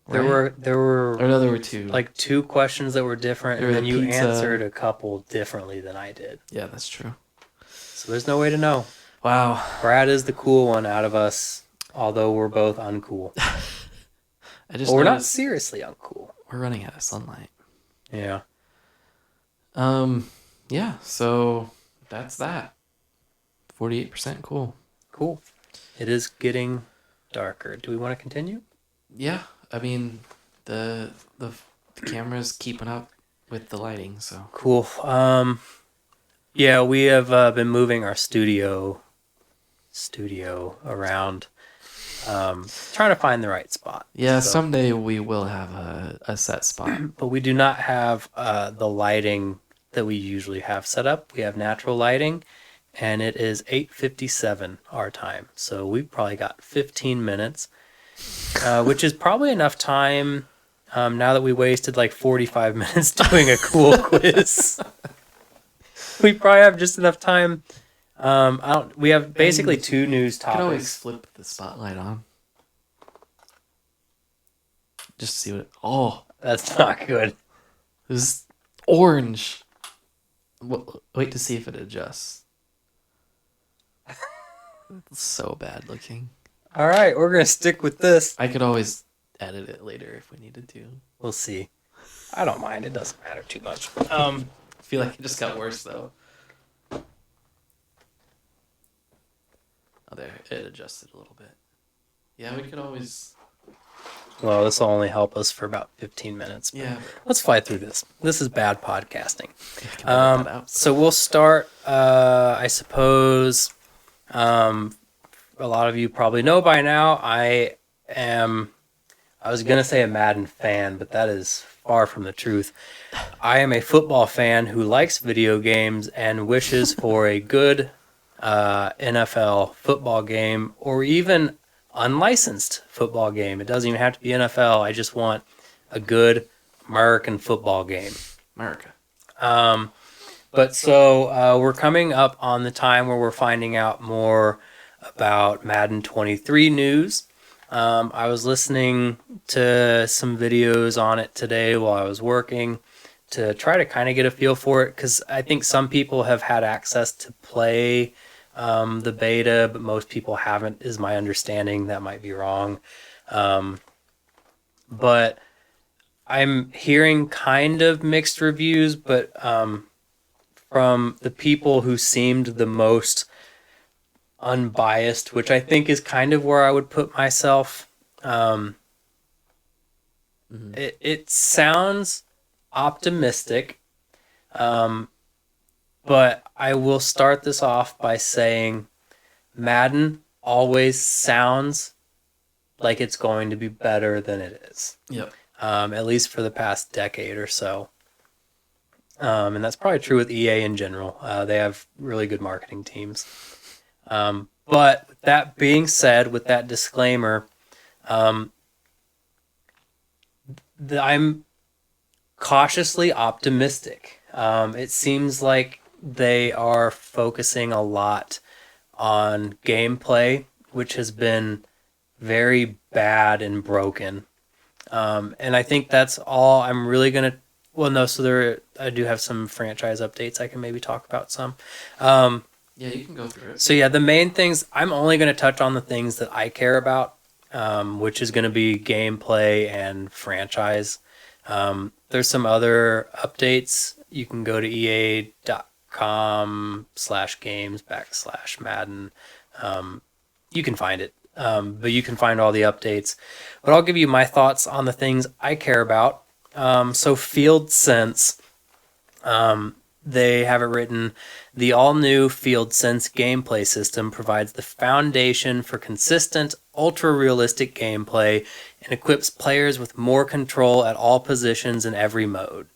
There right? were Or no, there were two. like two questions that were different, There and were then the you pizza. answered a couple differently than I did. Yeah, that's true. So there's no way to know. Wow. Brad is the cool one out of us, although we're both uncool. I just But we're not noticed seriously uncool. we're running out of sunlight. Yeah. Yeah, so that's that. 48% cool. Cool. It is getting darker. Do we want to continue? Yeah, I mean the camera's keeping up with the lighting, so Cool. Yeah, we have been moving our studio around, trying to find the right spot. yeah, So- someday we will have a set spot. But we do not have the lighting that we usually have set up. We have natural lighting, and it is 8:57 our time. So we've probably got 15 minutes, which is probably enough time now that we wasted like 45 minutes doing a cool quiz. We probably have just enough time. We have basically two news You could always topics. flip the spotlight on. Just to see what oh, That's not good. this is orange. Wait to see if it adjusts. It's so bad looking. All right, we're gonna stick with this. I could always edit it later if we needed to. We'll see. I don't mind. It doesn't matter too much. I feel like it just got worse though. Oh, there, it adjusted a little bit. Yeah, we could always. Well, this will only help us for about 15 minutes. But Yeah. let's fight through this. This is bad podcasting. Can edit that out. So we'll start, I suppose, a lot of you probably know by now, I was going to say a Madden fan, but that is far from the truth. I am a football fan who likes video games and wishes for a good NFL football game, or even unlicensed football game. It doesn't even have to be NFL. I just want a good American football game. America. But so we're coming up on the time where we're finding out more about Madden 23 news. I was listening to some videos on it today while I was working to try to kind of get a feel for it, because I think some people have had access to play the beta, but most people haven't, is my understanding. That might be wrong. But I'm hearing kind of mixed reviews, but from the people who seemed the most unbiased, which I think is kind of where I would put myself. Um, Hmm. it sounds optimistic, um, but I will start this off by saying Madden always sounds like it's going to be better than it is, Yep. at least for the past decade or so. And that's probably true with EA in general. They have really good marketing teams. But with that being said, with that disclaimer, um, I'm cautiously optimistic. It seems like they are focusing a lot on gameplay, which has been very bad and broken. And I think that's all I'm really gonna. Well, no. So I do have some franchise updates. I can maybe talk about some. Um, Yeah, you can go through it. so yeah, the main things I'm only gonna touch on the things that I care about, which is gonna be gameplay and franchise. There's some other updates. You can go to ea.com/games/Madden. You can find it. But you can find all the updates. But I'll give you my thoughts on the things I care about. So Field Sense, they have it written, the all-new Field Sense gameplay system provides the foundation for consistent, ultra-realistic gameplay and equips players with more control at all positions in every mode.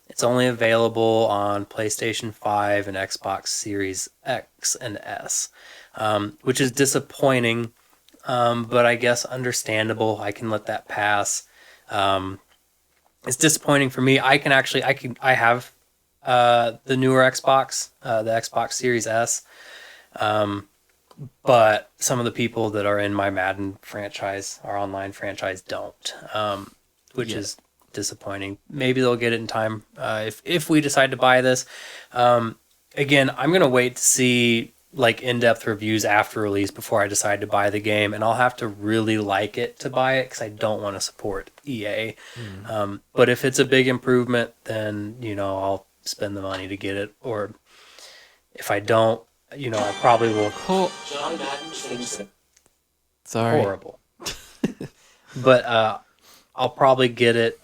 It's only available on PlayStation 5 and Xbox Series X and S, which is disappointing, but I guess understandable. I can let that pass. It's disappointing for me. I have the newer Xbox, the Xbox Series S, but some of the people that are in my Madden franchise, our online franchise, don't, which Yeah. is disappointing. Maybe they'll get it in time if we decide to buy this. Again, I'm gonna wait to see like in-depth reviews after release before I decide to buy the game, and I'll have to really like it to buy it because I don't want to support EA. Mm. But if it's a big improvement, then I'll spend the money to get it. Or if I don't, I probably will. John Madden changed it. Sorry. Horrible. But I'll probably get it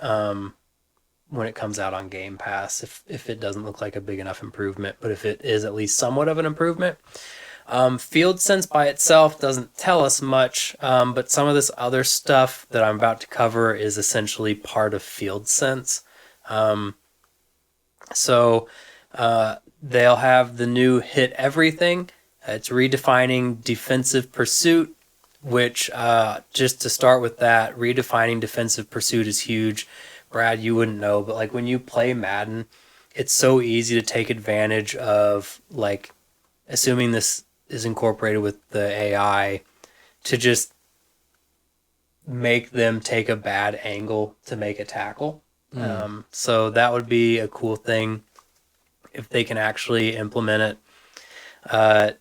when it comes out on Game Pass if it doesn't look like a big enough improvement. But if it is at least somewhat of an improvement. Field Sense by itself doesn't tell us much, but some of this other stuff that I'm about to cover is essentially part of Field Sense. So they'll have the new Hit Everything. It's redefining defensive pursuit, which just to start with that, redefining defensive pursuit is huge. Brad, you wouldn't know, but like when you play Madden, it's so easy to take advantage of, like, assuming this is incorporated with the AI, to just make them take a bad angle to make a tackle. So that would be a cool thing if they can actually implement it.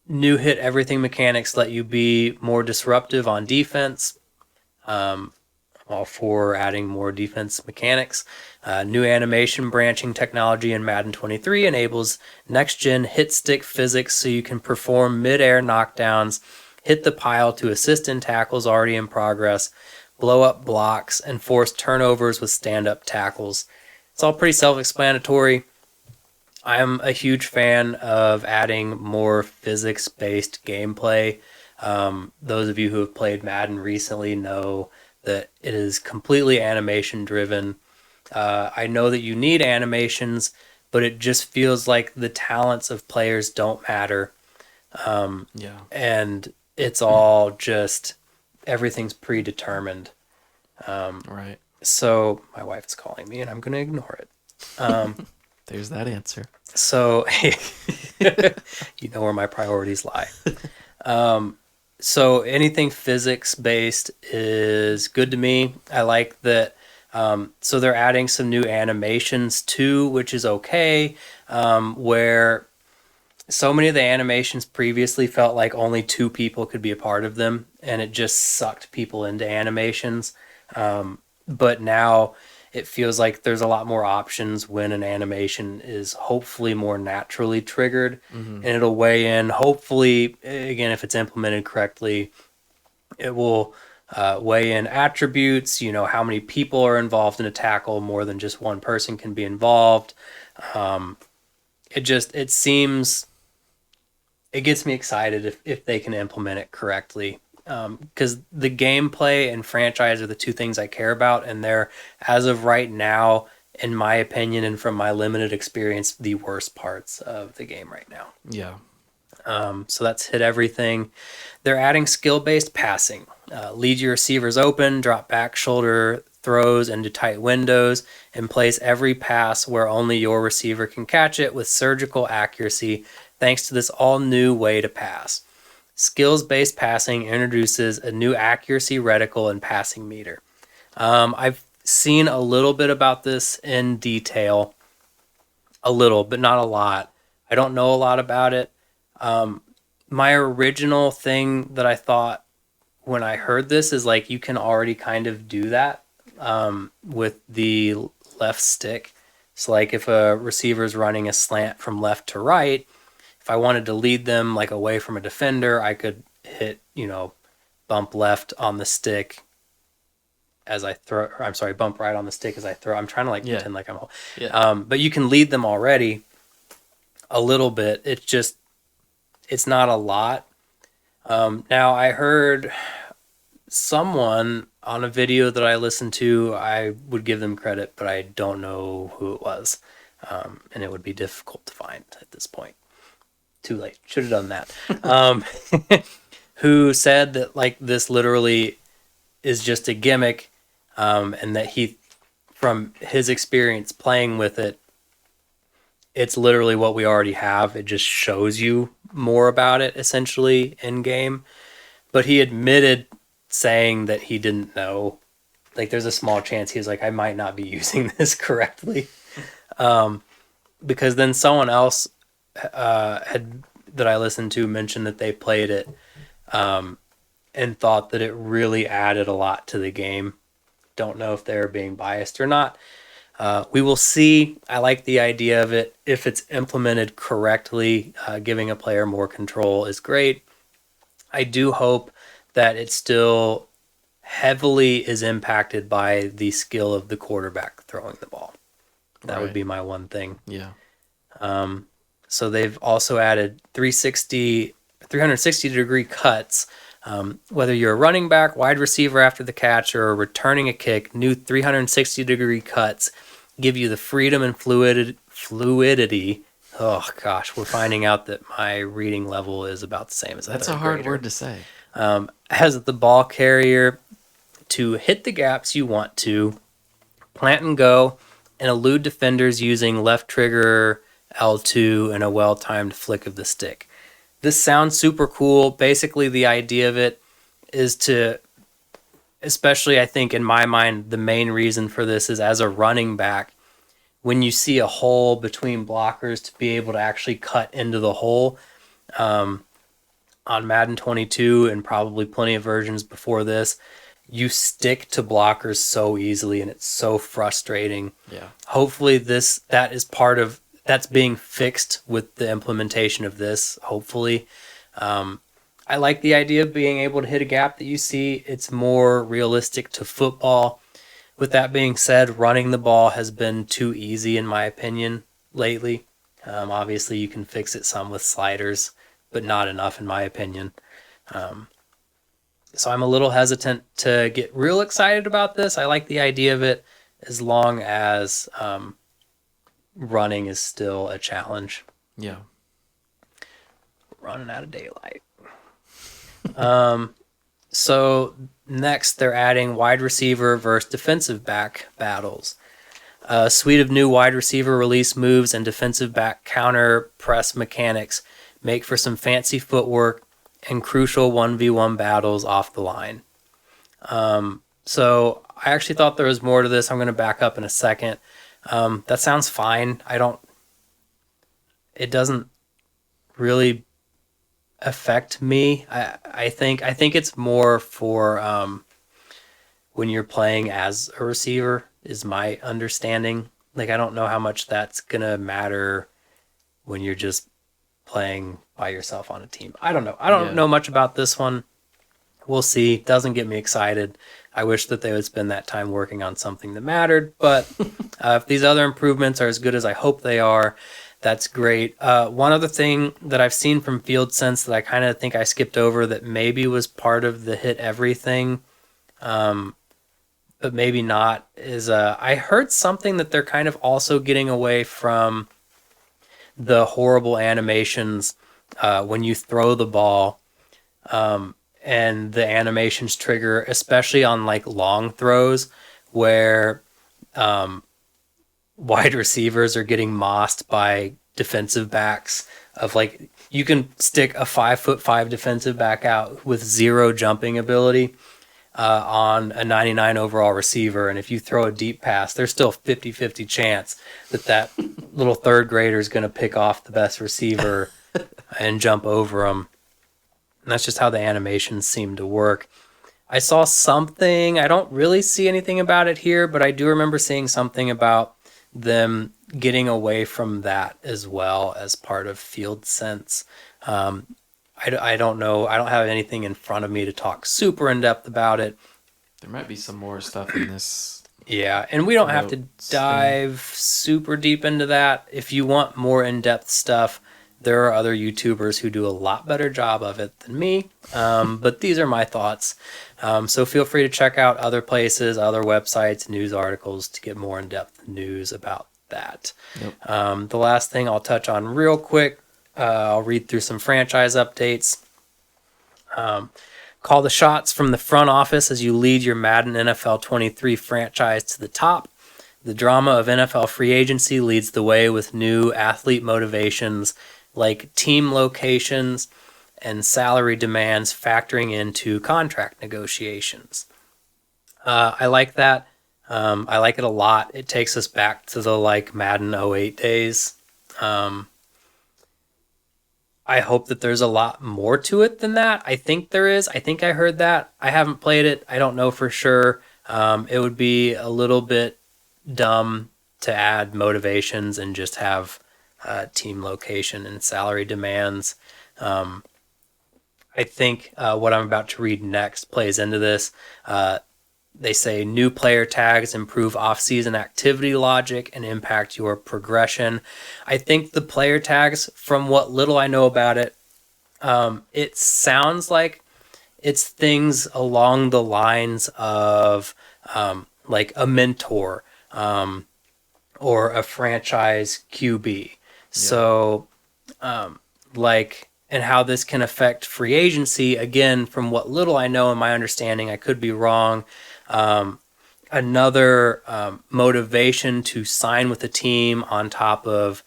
New Hit Everything mechanics let you be more disruptive on defense. All for adding more defense mechanics. New animation branching technology in Madden 23 enables next-gen hit stick physics so you can perform mid-air knockdowns, hit the pile to assist in tackles already in progress, blow up blocks, and force turnovers with stand-up tackles. It's all pretty self-explanatory. I'm a huge fan of adding more physics-based gameplay. Those of you who have played Madden recently know that it is completely animation-driven. I know that you need animations, but it just feels like the talents of players don't matter. Yeah. And it's all just, everything's predetermined. Right. So my wife is calling me and I'm going to ignore it. There's that answer. So you know where my priorities lie. So anything physics based is good to me. I like that. So they're adding some new animations too, which is okay. Where so many of the animations previously felt like only two people could be a part of them, and it just sucked people into animations. but now it feels like there's a lot more options when an animation is hopefully more naturally triggered, and it'll weigh in. Hopefully, again, if it's implemented correctly, it will weigh in attributes, how many people are involved in a tackle, more than just one person can be involved. It seems, it gets me excited if they can implement it correctly. Because the gameplay and franchise are the two things I care about, and they're, as of right now, in my opinion and from my limited experience, the worst parts of the game right now. Yeah. So that's hit everything. They're adding skill-based passing. Lead your receivers open, drop back shoulder throws into tight windows, and place every pass where only your receiver can catch it with surgical accuracy, thanks to this all-new way to pass. Skills-based passing introduces a new accuracy reticle and passing meter. I've seen a little bit about this in detail. A little, but not a lot. I don't know a lot about it. My original thing that I thought when I heard this is like you can already kind of do that with the left stick. So like if a receiver's running a slant from left to right, if I wanted to lead them like away from a defender, I could hit, bump left on the stick as I throw. Or, I'm sorry, bump right on the stick as I throw. I'm trying to pretend like I'm. Yeah. But you can lead them already a little bit. It's not a lot. Now I heard someone on a video that I listened to. I would give them credit, but I don't know who it was, and it would be difficult to find at this point. Too late. Should have done that. Who said that like this literally is just a gimmick, and that he, from his experience playing with it, it's literally what we already have. It just shows you more about it essentially in game. But he admitted saying that he didn't know. Like there's a small chance he was like, I might not be using this correctly. Because then someone else that I listened to mentioned that they played it and thought that it really added a lot to the game. Don't know if they're being biased or not. We will see. I like the idea of it. If it's implemented correctly, giving a player more control is great. I do hope that it still heavily is impacted by the skill of the quarterback throwing the ball. That would be my one thing. Yeah. So they've also added 360 degree cuts. Whether you're a running back, wide receiver after the catch, or returning a kick, new 360 degree cuts give you the freedom and fluidity. Oh gosh, we're finding out that my reading level is about the same as That's a hard word to say. Has the ball carrier to hit the gaps you want to, plant and go, and elude defenders using left trigger L2 and a well-timed flick of the stick. This sounds super cool. Basically, the idea of it is to, especially I think in my mind, the main reason for this is as a running back, when you see a hole between blockers, to be able to actually cut into the hole. On Madden 22 and probably plenty of versions before this, you stick to blockers so easily and it's so frustrating. Yeah. Hopefully that's being fixed with the implementation of this, hopefully. I like the idea of being able to hit a gap that you see. It's more realistic to football. With that being said, running the ball has been too easy in my opinion lately. Obviously you can fix it some with sliders, but not enough in my opinion. So I'm a little hesitant to get real excited about this. I like the idea of it as long as running is still a challenge. Yeah. Running out of daylight. So next they're adding wide receiver versus defensive back battles. A suite of new wide receiver release moves and defensive back counter press mechanics make for some fancy footwork and crucial 1v1 battles off the line. So I actually thought there was more to this. I'm going to back up in a second. That sounds fine. It doesn't really affect me. I think it's more for when you're playing as a receiver, is my understanding. Like, I don't know how much that's going to matter when you're just playing by yourself on a team. I don't know. I don't Yeah. know much about this one. We'll see. Doesn't get me excited. I wish that they would spend that time working on something that mattered. But if these other improvements are as good as I hope they are, that's great. One other thing that I've seen from Field Sense that I kind of think I skipped over that maybe was part of the hit everything, but maybe not, is I heard something that they're kind of also getting away from the horrible animations when you throw the ball. And the animations trigger, especially on like long throws where wide receivers are getting mossed by defensive backs. Of like, you can stick a 5'5" defensive back out with 0 jumping ability on a 99 overall receiver, and if you throw a deep pass, there's still 50-50 chance that little third grader is going to pick off the best receiver and jump over him. And that's just how the animations seem to work. I saw something, I don't really see anything about it here, but I do remember seeing something about them getting away from that as well as part of Field Sense. I don't know. I don't have anything in front of me to talk super in depth about it. There might be some more stuff in this. Yeah, and we don't have to Notes dive super deep into that. If you want more in-depth stuff, there are other YouTubers who do a lot better job of it than me, but these are my thoughts. So feel free to check out other places, other websites, news articles to get more in-depth news about that. Yep. The last thing I'll touch on real quick, I'll read through some franchise updates. Call the shots from the front office as you lead your Madden NFL 23 franchise to the top. The drama of NFL free agency leads the way with new athlete motivations like team locations and salary demands factoring into contract negotiations. I like that. I like it a lot. It takes us back to the like Madden 08 days. I hope that there's a lot more to it than that. I think there is. I think I heard that. I haven't played it. I don't know for sure. It would be a little bit dumb to add motivations and just have team location and salary demands. I think what I'm about to read next plays into this. They say new player tags improve off-season activity logic and impact your progression. I think the player tags, from what little I know about it, it sounds like it's things along the lines of like a mentor or a franchise QB. Yeah. So like, and how this can affect free agency, again, from what little I know and my understanding, I could be wrong. Another motivation to sign with a team on top of,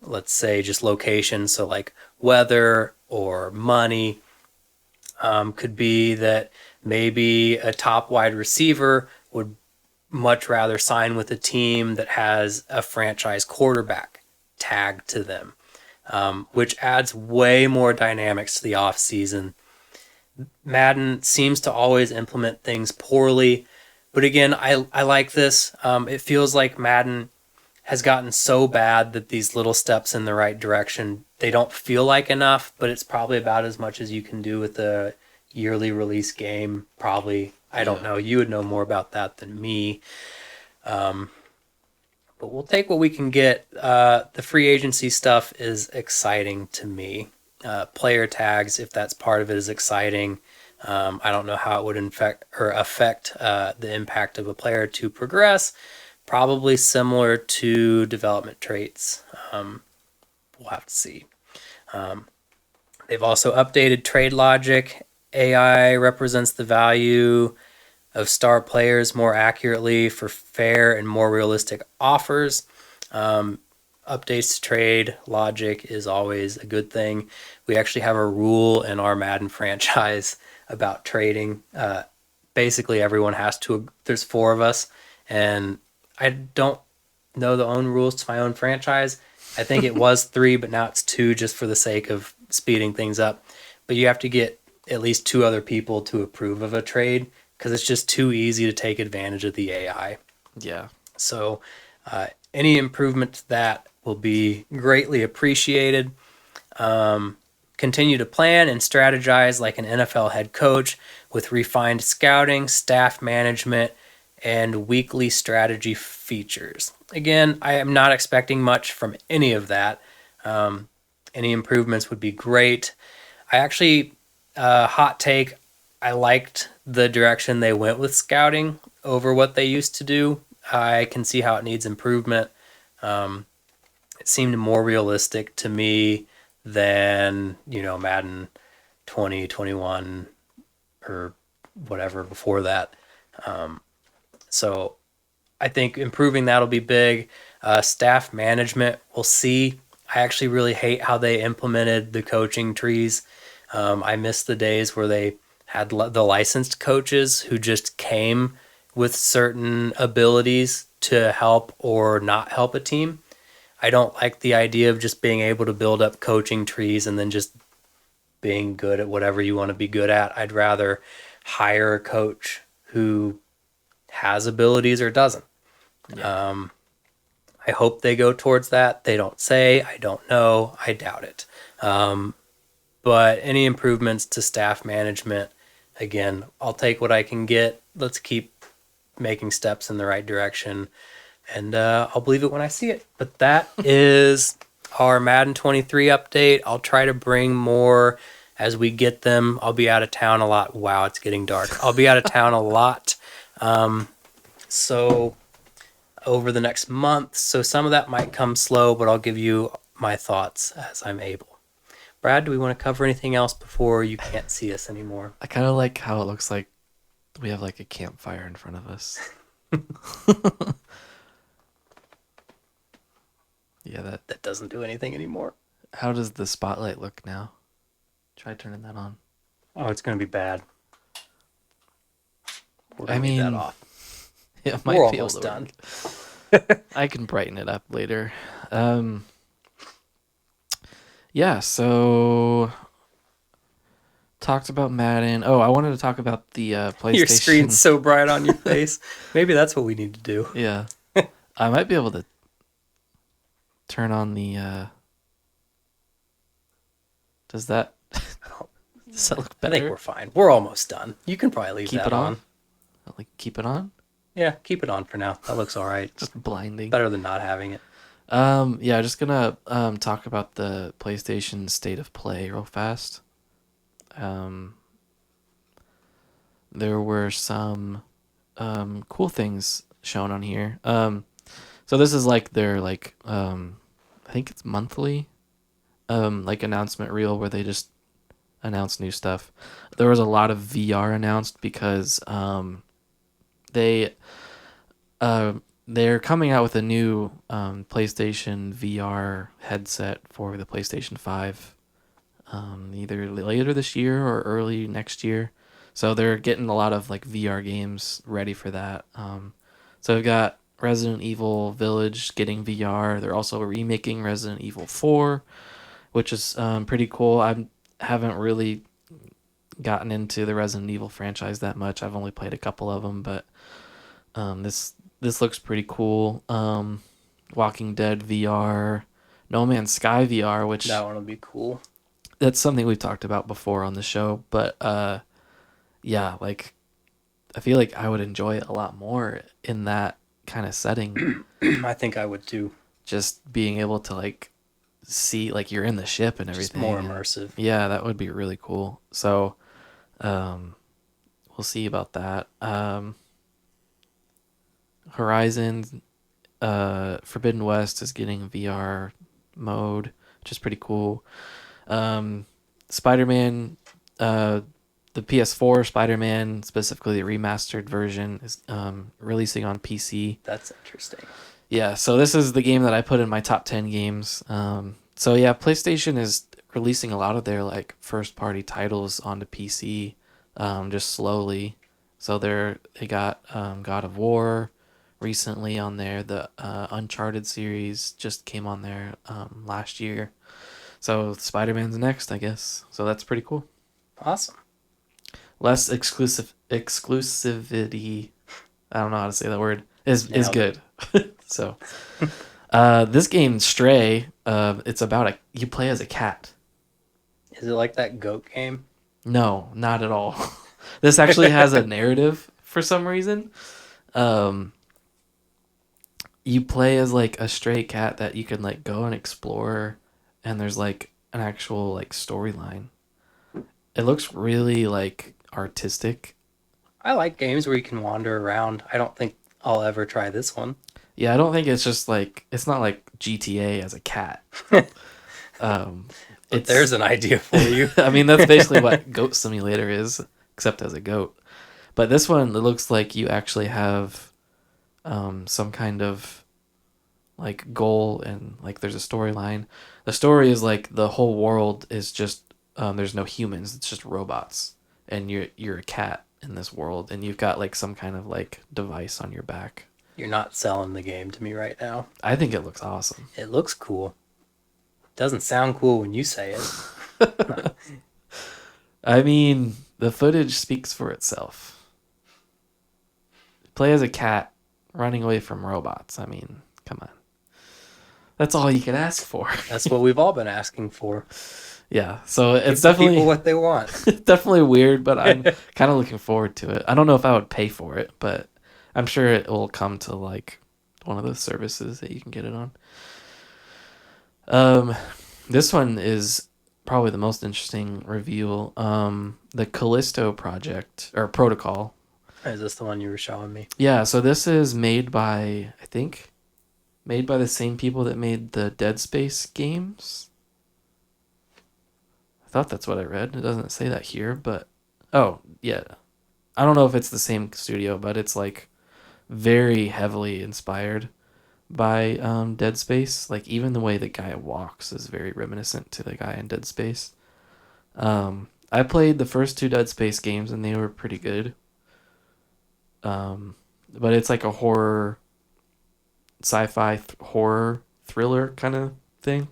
let's say, just location. So like weather or money, could be that maybe a top wide receiver would much rather sign with a team that has a franchise quarterback tagged to them, which adds way more dynamics to the offseason. Madden seems to always implement things poorly, but again, I like this. It feels like Madden has gotten so bad that these little steps in the right direction, they don't feel like enough, but it's probably about as much as you can do with a yearly release game, probably. I don't know. You would know more about that than me. But we'll take what we can get. The free agency stuff is exciting to me. Player tags, if that's part of it, is exciting. I don't know how it would affect the impact of a player to progress. Probably similar to development traits. We'll have to see. They've also updated trade logic. AI represents the value of star players more accurately for fair and more realistic offers. Updates to trade logic is always a good thing. We actually have a rule in our Madden franchise about trading. Basically, everyone has to. There's 4 of us, and I don't know the own rules to my own franchise. I think it was 3, but now it's 2 just for the sake of speeding things up. But you have to get at least 2 other people to approve of a trade because it's just too easy to take advantage of the AI. Yeah. So any improvement to that will be greatly appreciated. Continue to plan and strategize like an NFL head coach with refined scouting, staff management, and weekly strategy features. Again, I am not expecting much from any of that. Any improvements would be great. I actually, hot take, I liked the direction they went with scouting over what they used to do. I can see how it needs improvement. It seemed more realistic to me than, Madden 2021 or whatever before that. So I think improving that'll be big. Staff management, we'll see. I actually really hate how they implemented the coaching trees. I miss the days where they had the licensed coaches who just came with certain abilities to help or not help a team. I don't like the idea of just being able to build up coaching trees and then just being good at whatever you want to be good at. I'd rather hire a coach who has abilities or doesn't. Yeah. I hope they go towards that. They don't say. I don't know. I doubt it. But any improvements to staff management, again, I'll take what I can get. Let's keep making steps in the right direction. And I'll believe it when I see it. But that is our Madden 23 update. I'll try to bring more as we get them. I'll be out of town a lot. Wow, it's getting dark. I'll be out of town a lot. So over the next month. So some of that might come slow, but I'll give you my thoughts as I'm able. Brad, do we want to cover anything else before you can't see us anymore? I kind of like how it looks like we have like a campfire in front of us. Yeah, That doesn't do anything anymore. how does the spotlight look now? Try turning that on. Oh, it's going to be bad. We're I going to leave that mean, off. it might We're be able almost to done. work. I can brighten it up later. Yeah, so talked about Madden. Oh, I wanted to talk about the PlayStation. Your screen's so bright on your face. Maybe that's what we need to do. Yeah. I might be able to turn on the does that does that look I better? think we're fine. We're almost done. You can probably leave Keep that it on. Like keep it on? Yeah, keep it on for now. That looks all right. Just blinding. Better than not having it. Yeah, just gonna talk about the PlayStation State of Play real fast. There were some cool things shown on here. So this is like their I think it's monthly like announcement reel where they just announce new stuff. There was a lot of VR announced because they they're coming out with a new PlayStation VR headset for the PlayStation 5 either later this year or early next year. So they're getting a lot of like VR games ready for that. So we've got Resident Evil Village getting VR. They're also remaking Resident Evil 4, which is pretty cool. I haven't really gotten into the Resident Evil franchise that much. I've only played a couple of them, but this looks pretty cool. Walking Dead VR, No Man's Sky VR, which That one will be cool. that's something we've talked about before on the show, but yeah, like I feel like I would enjoy it a lot more in that kind of setting. I think I would too. Just being able to like see like you're in the ship and Just everything. more and- immersive. Yeah, that would be really cool. So we'll see about that. Horizon Forbidden West is getting VR mode, which is pretty cool. Spider-Man, the PS4 Spider-Man, specifically the remastered version, is releasing on PC. That's interesting. Yeah, so this is the game that I put in my top 10 games. So yeah, PlayStation is releasing a lot of their like first-party titles onto PC, just slowly. So they got God of War recently on there. The Uncharted series just came on there last year. So Spider-Man's next, I guess. So that's pretty cool. Awesome. less exclusivity. I don't know how to say that word. Is Nailed good. So, this game Stray, it's about you play as a cat. Is it like that goat game? No, not at all. This actually has a narrative for some reason. Um, you play as like a stray cat that you can like go and explore, and there's like an actual like storyline. It looks really like artistic. I like games where you can wander around. I don't think I'll ever try this one. Yeah, I don't think it's just like it's not like GTA as a cat. Um, But it's there's an idea for you. I mean that's basically what Goat Simulator is, except as a goat. But this one, it looks like you actually have some kind of like goal and like there's a storyline. The story is like the whole world is just there's no humans, it's just robots, and you're a cat in this world, and you've got like some kind of like device on your back. You're not selling the game to me right now. I think it looks awesome. It looks cool. Doesn't sound cool when you say it. I mean, the footage speaks for itself. Play as a cat running away from robots. I mean, come on. That's all you can ask for. That's what we've all been asking for. Yeah, so it's Give the definitely people what they want. definitely weird, but I'm kind of looking forward to it. I don't know if I would pay for it, but I'm sure it will come to like one of those services that you can get it on. This one is probably the most interesting reveal. The Callisto project or protocol. Is this the one you were showing me? Yeah, so this is made by made by the same people that made the Dead Space games. I thought that's what I read. It doesn't say that here, but oh, yeah. I don't know if it's the same studio, but it's like very heavily inspired by Dead Space. Like even the way the guy walks is very reminiscent to the guy in Dead Space. I played the first two Dead Space games and they were pretty good. But it's like a horror, sci-fi horror thriller kind of thing.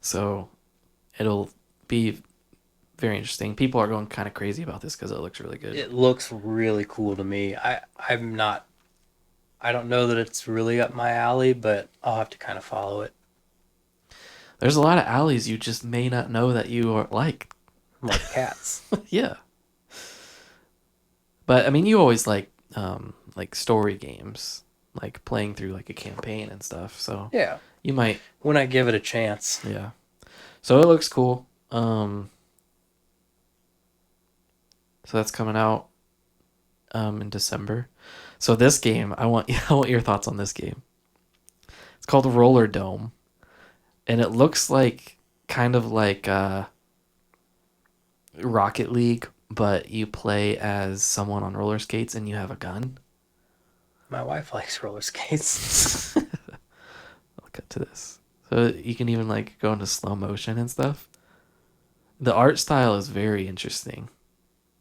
So it'll be very interesting. People are going kind of crazy about this because it looks really good. It looks really cool to me. I don't know that it's really up my alley, but I'll have to kind of follow it. There's a lot of alleys you just may not know that you are like. Like cats. Yeah. But I mean, you always like story games, like playing through like a campaign and stuff. So Yeah. you might, When I give it a chance. yeah. So it looks cool. So that's coming out in December. So this game, I want I want your thoughts on this game. It's called Roller Dome, and it looks like kind of like Rocket League, but you play as someone on roller skates and you have a gun. My wife likes roller skates. I'll cut to this. So you can even like go into slow motion and stuff. The art style is very interesting.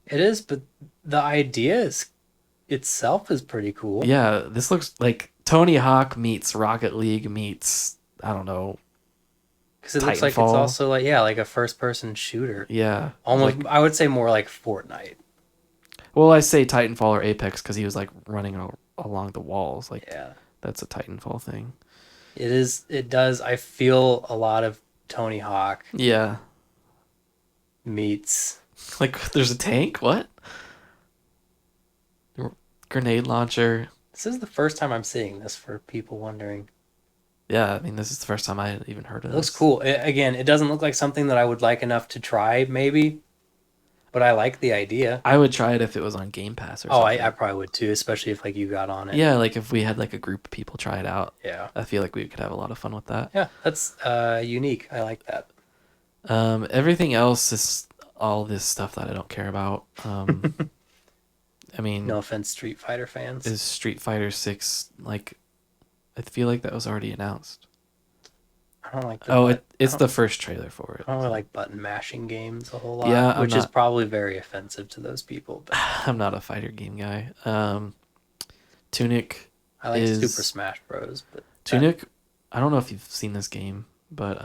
It is, but the idea itself is pretty cool. Yeah, this looks like Tony Hawk meets Rocket League meets, I don't know. Because it looks like it's Titanfall. also like a first person shooter. Yeah. Almost, Like, I would say more like Fortnite. well, I say Titanfall or Apex because he was like running along the walls. Like, Yeah. that's a Titanfall thing. It is. It does. I feel a lot of Tony Hawk Yeah. meets. Like, there's a tank? What? Grenade launcher. This is the first time I'm seeing this for people wondering. Yeah, I mean, this is the first time I had even heard of It looks this. cool. Again, it doesn't look like something that I would like enough to try, maybe, but I like the idea. I would try it if it was on Game Pass or Oh, something. I probably would too, especially if like you got on it. Yeah, like if we had like a group of people try it out. Yeah. I feel like we could have a lot of fun with that. Yeah, that's unique. I like that. Everything else is all this stuff that I don't care about. I mean, No offense, Street Fighter fans. is Street Fighter 6 like I feel like that was already announced. I don't like. It's the first trailer for it. I don't really like button mashing games a whole lot. Yeah, I'm which is not- probably very offensive to those people. But I'm not a fighter game guy. Tunic I like is Super Smash Bros. But Tunic. I don't know if you've seen this game, but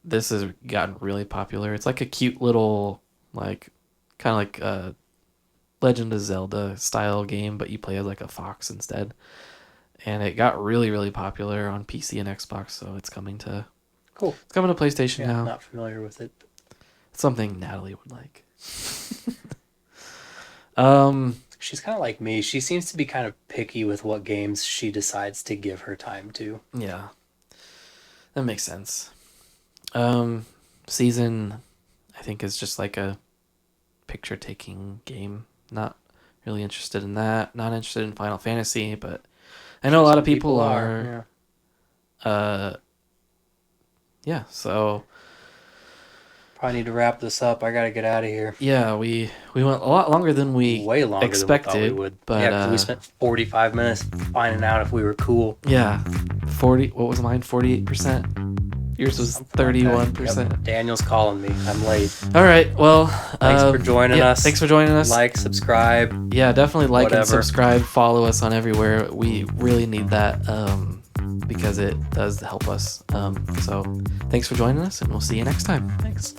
this has gotten really popular. It's like a cute little like kind of like a Legend of Zelda style game, but you play as like a fox instead. And it got really, really popular on PC and Xbox, so it's coming to Cool. PlayStation Yeah, now. not familiar with it. It's something Natalie would like. um, She's kind of like me. She seems to be kind of picky with what games she decides to give her time to. yeah, that makes sense. Season, I think, is just like a picture taking game. Not really interested in that. Not interested in Final Fantasy, but I know a lot of people are. Yeah, so Probably need to wrap this up. I gotta get out of here. yeah, we went a lot longer than we Way longer expected, than we thought we would. but Yeah, because we spent 45 minutes finding out if we were cool. yeah, 40. What was mine? 48%. Yours was Something like that. 31%. Yep. Daniel's calling me. I'm late. All right. Well, Thanks for joining us. Thanks for joining us. Like, subscribe. Yeah, definitely like and whatever. subscribe. Follow us on everywhere. We really need that because it does help us. So thanks for joining us, and we'll see you next time. Thanks.